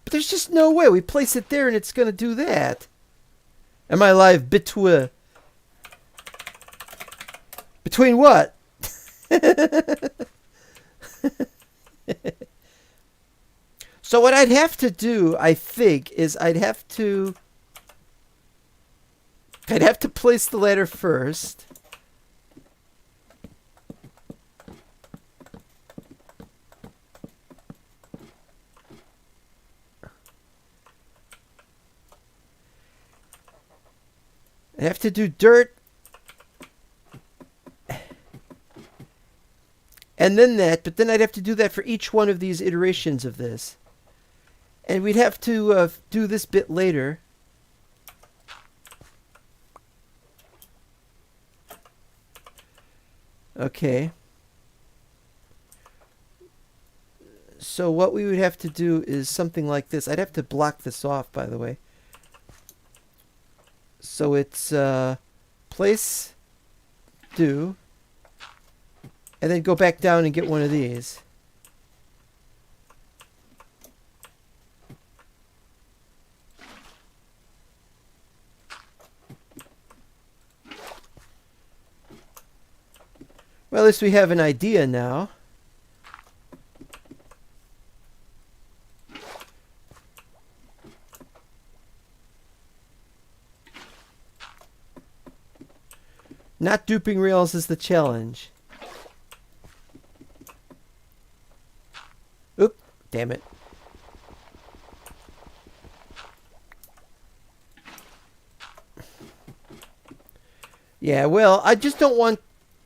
But there's just no way. We place it there and it's going to do that. Am I live between what? So what I'd have to do, I think, is I'd have to place the ladder first. I have to do dirt. And then that, but then I'd have to do that for each one of these iterations of this. And we'd have to do this bit later. Okay. So what we would have to do is something like this. I'd have to block this off, by the way. So it's place, do, and then go back down and get one of these. Well, at least we have an idea now. Not duping rails is the challenge. Oop, damn it. Yeah, well, I just don't want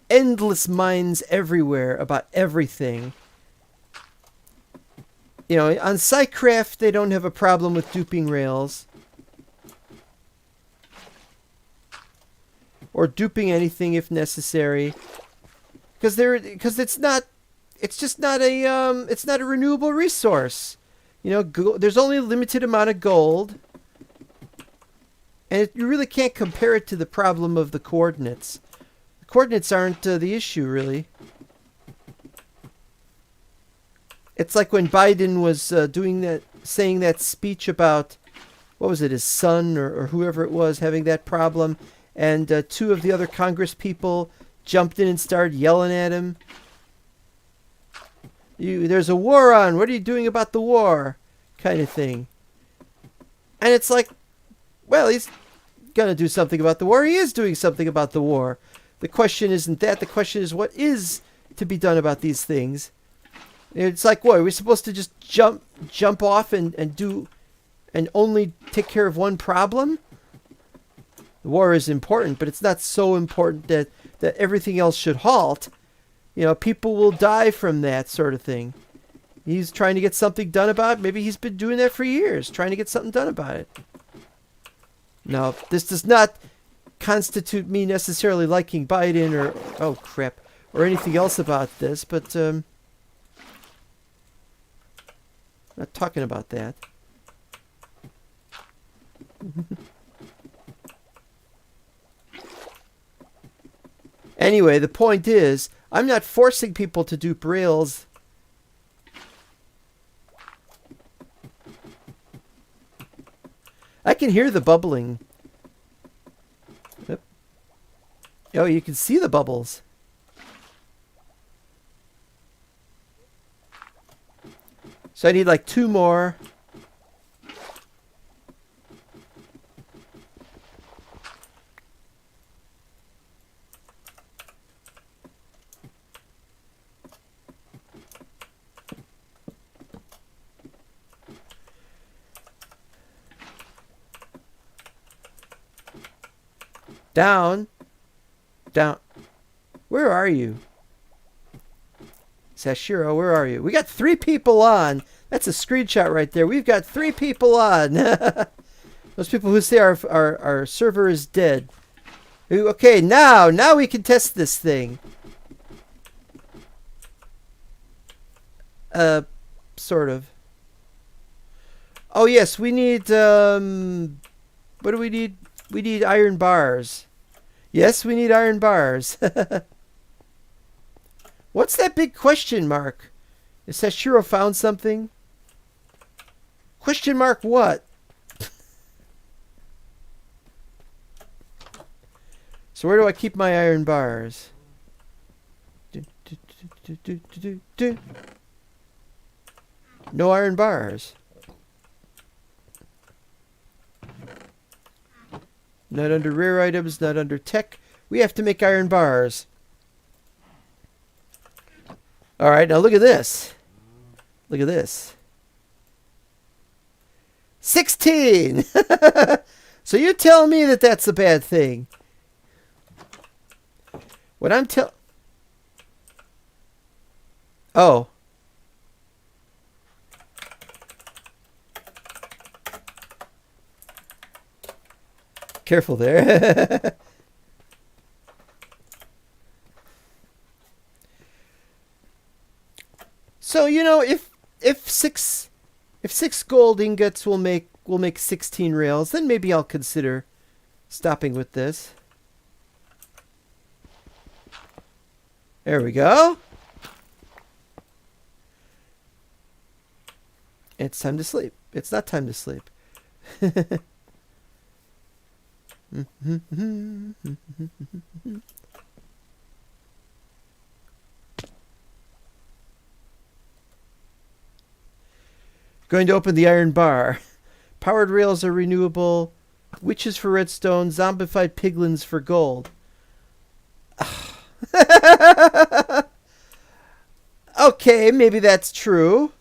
endless mines everywhere about everything. You know, on SciCraft, they don't have a problem with duping rails. Or duping anything if necessary. Because it's just not a renewable resource. You know, there's only a limited amount of gold. And you really can't compare it to the problem of the coordinates. The coordinates aren't the issue, really. It's like when Biden was saying that speech about, what was it, his son or whoever it was having that problem, and two of the other Congress people jumped in and started yelling at him. There's a war on. What are you doing about the war? Kind of thing. And it's like, well, he's going to do something about the war. He is doing something about the war. The question isn't that. The question is what is to be done about these things. It's like, what, are we supposed to just jump off and do and only take care of one problem? The war is important, but it's not so important that everything else should halt. People will die from that sort of thing. He's trying to get something done about it. Maybe he's been doing that for years, trying to get something done about it. Now, this does not constitute me necessarily liking Biden or anything else about this, but I'm not talking about that. Anyway, the point is, I'm not forcing people to dupe Rails. I can hear the bubbling. Yep. Oh, you can see the bubbles. So I need like 2 more. Down. Where are you? Sashiro, where are you? We got 3 people on. That's a screenshot right there. We've got 3 people on. Those people who say our server is dead. Okay, now we can test this thing. Sort of. Oh yes, we need what do we need? We need iron bars. Yes, we need iron bars. What's that big question mark? Is Sashiro found something? Question mark what? So where do I keep my iron bars? No iron bars. Not under rare items, not under tech. We have to make iron bars. Alright, now look at this. Look at this. 16! So you're telling me that that's a bad thing. What I'm Oh. Careful there. So, if 6 gold ingots will make 16 rails, then maybe I'll consider stopping with this. There we go. It's time to sleep. It's not time to sleep. Going to open the iron bar. Powered rails are renewable. Witches for redstone. Zombified piglins for gold. Okay, maybe that's true.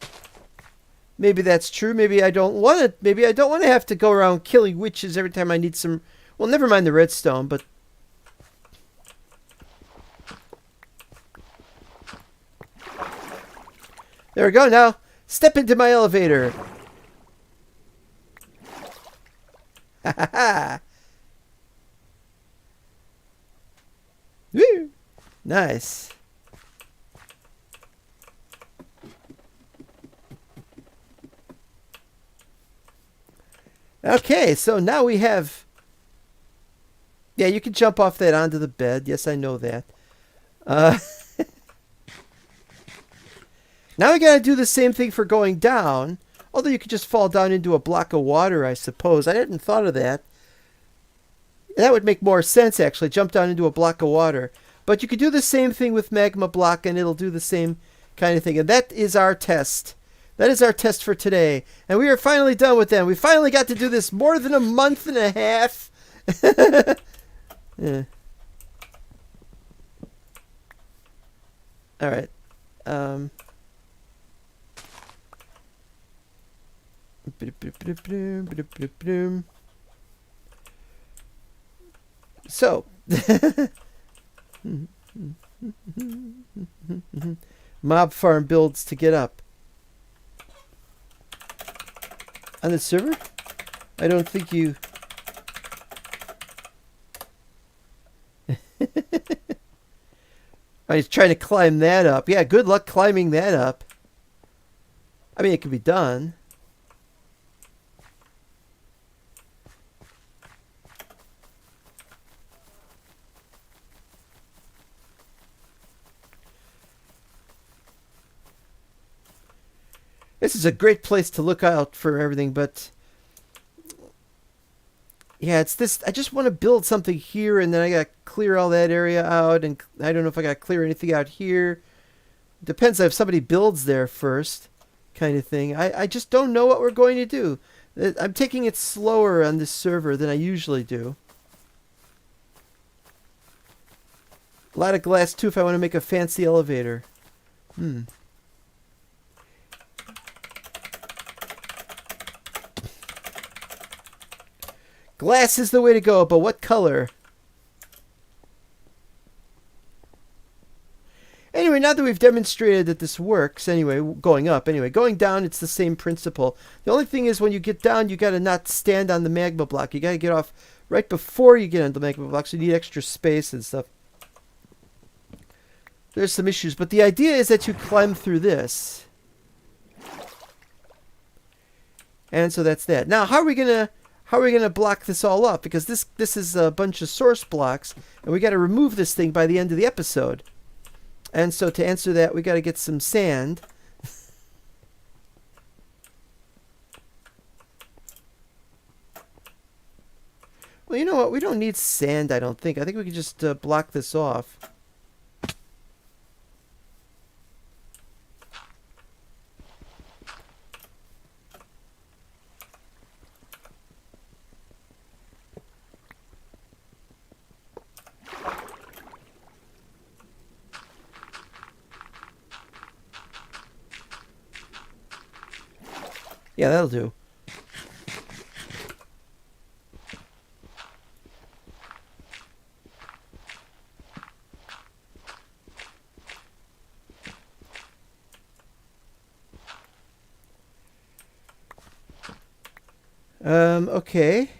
Maybe that's true. Maybe I don't want to. Maybe I don't want to have to go around killing witches every time I need some. Well, never mind the redstone, but there we go. Now step into my elevator. Ha ha ha! Woo! Nice. Okay, so now we have... Yeah, you can jump off that onto the bed. Yes, I know that. Now we gotta do the same thing for going down. Although you could just fall down into a block of water, I suppose. I hadn't thought of that. That would make more sense, actually. Jump down into a block of water. But you could do the same thing with magma block, and it'll do the same kind of thing. And that is our test. That is our test for today. And we are finally done with them. We finally got to do this more than a month and a half. Yeah. All right. So, mob farm builds to get up. On the server? I don't think you... Oh, he's trying to climb that up. Yeah, good luck climbing that up. I mean, it can be done. This is a great place to look out for everything, but yeah, it's this. I just want to build something here, and then I gotta clear all that area out, and I don't know if I gotta clear anything out here. Depends if somebody builds there first, kind of thing. I just don't know what we're going to do. I'm taking it slower on this server than I usually do. A lot of glass too if I want to make a fancy elevator. Glass is the way to go, but what color? Anyway, now that we've demonstrated that this works, anyway, going up, anyway, going down, it's the same principle. The only thing is when you get down, you got to not stand on the magma block. You got to get off right before you get on the magma block, so you need extra space and stuff. There's some issues, but the idea is that you climb through this. And so that's that. Now, how are we gonna block this all up? Because this is a bunch of source blocks, and we got to remove this thing by the end of the episode. And so to answer that, we got to get some sand. Well, you know what? We don't need sand, I don't think. I think we can just block this off. Yeah, that'll do. Okay.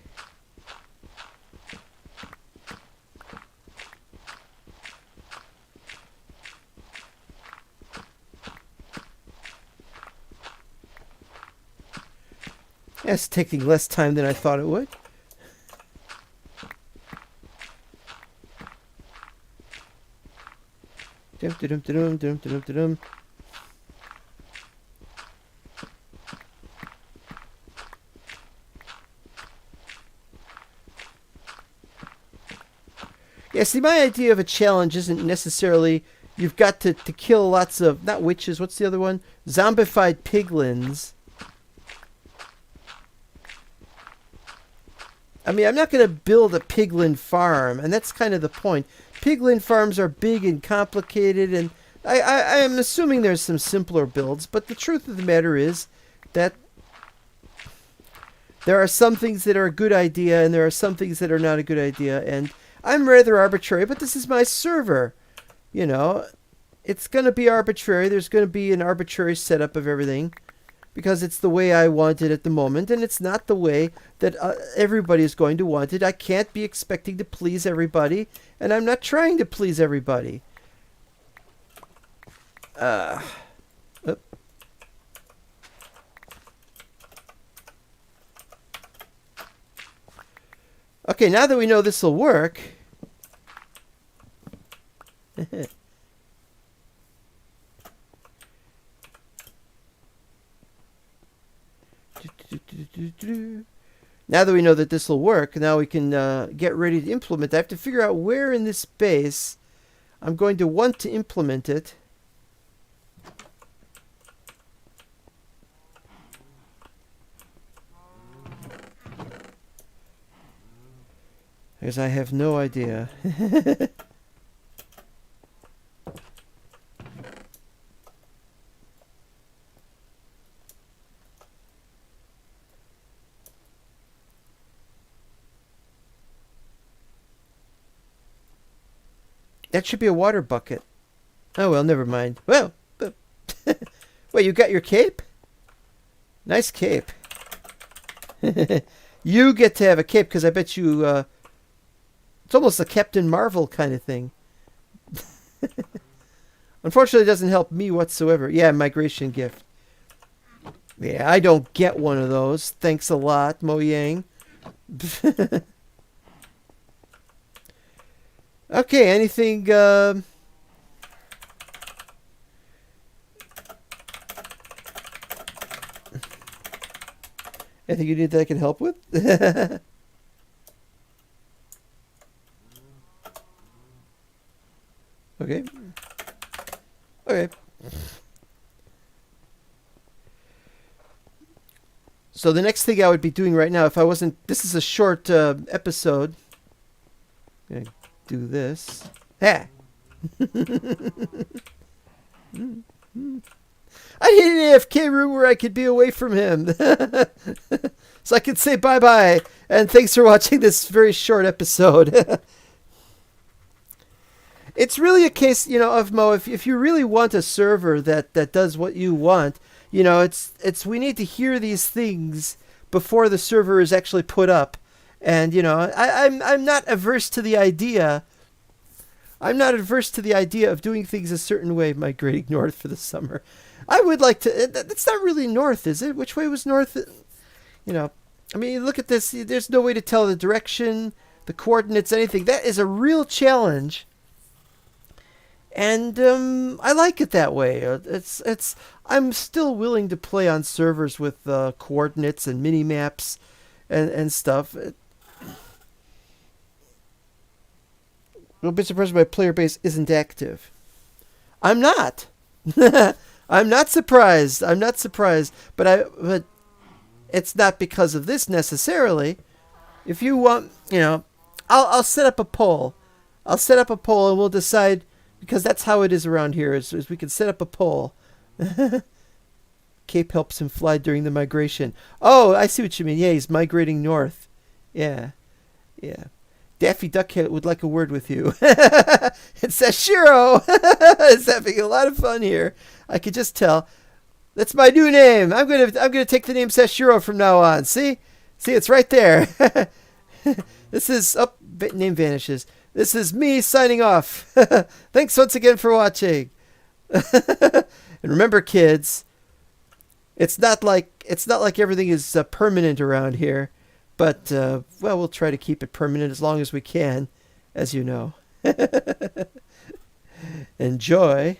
Yeah, it's taking less time than I thought it would. Dum-dum-dum-dum-dum-dum-dum. Yeah, see, my idea of a challenge isn't necessarily you've got to kill lots of, not witches, what's the other one? Zombified piglins. I mean, I'm not going to build a piglin farm, and that's kind of the point. Piglin farms are big and complicated, and I am assuming there's some simpler builds, but the truth of the matter is that there are some things that are a good idea, and there are some things that are not a good idea, and I'm rather arbitrary, but this is my server. You know, it's going to be arbitrary. There's going to be an arbitrary setup of everything because it's the way I want it at the moment, and it's not the way that everybody is going to want it. I can't be expecting to please everybody, and I'm not trying to please everybody. Okay, now that we know this will work... Now that we know that this will work, now we can get ready to implement. I have to figure out where in this space I'm going to want to implement it. Because I have no idea. That should be a water bucket. Oh, well, never mind. Well, wait, you got your cape? Nice cape. You get to have a cape because I bet you... it's almost a Captain Marvel kind of thing. Unfortunately, it doesn't help me whatsoever. Yeah, migration gift. Yeah, I don't get one of those. Thanks a lot, Mo Yang. Okay, anything... anything you need that I can help with? Okay. Okay. So the next thing I would be doing right now, if I wasn't... This is a short episode. I'm gonna do this. Ah! I need an AFK room where I could be away from him. So I could say bye-bye. And thanks for watching this very short episode. It's really a case, of Mo, if you really want a server that does what you want, it's we need to hear these things before the server is actually put up. And, I'm not averse to the idea. I'm not averse to the idea of doing things a certain way, migrating north for the summer. I would like to... That's not really north, is it? Which way was north? Look at this. There's no way to tell the direction, the coordinates, anything. That is a real challenge. And I like it that way. I'm still willing to play on servers with coordinates and mini-maps and stuff. I'm a bit surprised my player base isn't active. I'm not. I'm not surprised. But it's not because of this necessarily. If you want, I'll set up a poll. I'll set up a poll and we'll decide, because that's how it is around here, is we can set up a poll. Cape helps him fly during the migration. Oh, I see what you mean. Yeah, he's migrating north. Yeah. Daffy Duckhead would like a word with you. And Sashiro is having a lot of fun here. I could just tell. That's my new name. I'm gonna take the name Sashiro from now on. See, it's right there. This is name vanishes. This is me signing off. Thanks once again for watching. And remember, kids, it's not like everything is permanent around here. But, we'll try to keep it permanent as long as we can, as you know. Enjoy.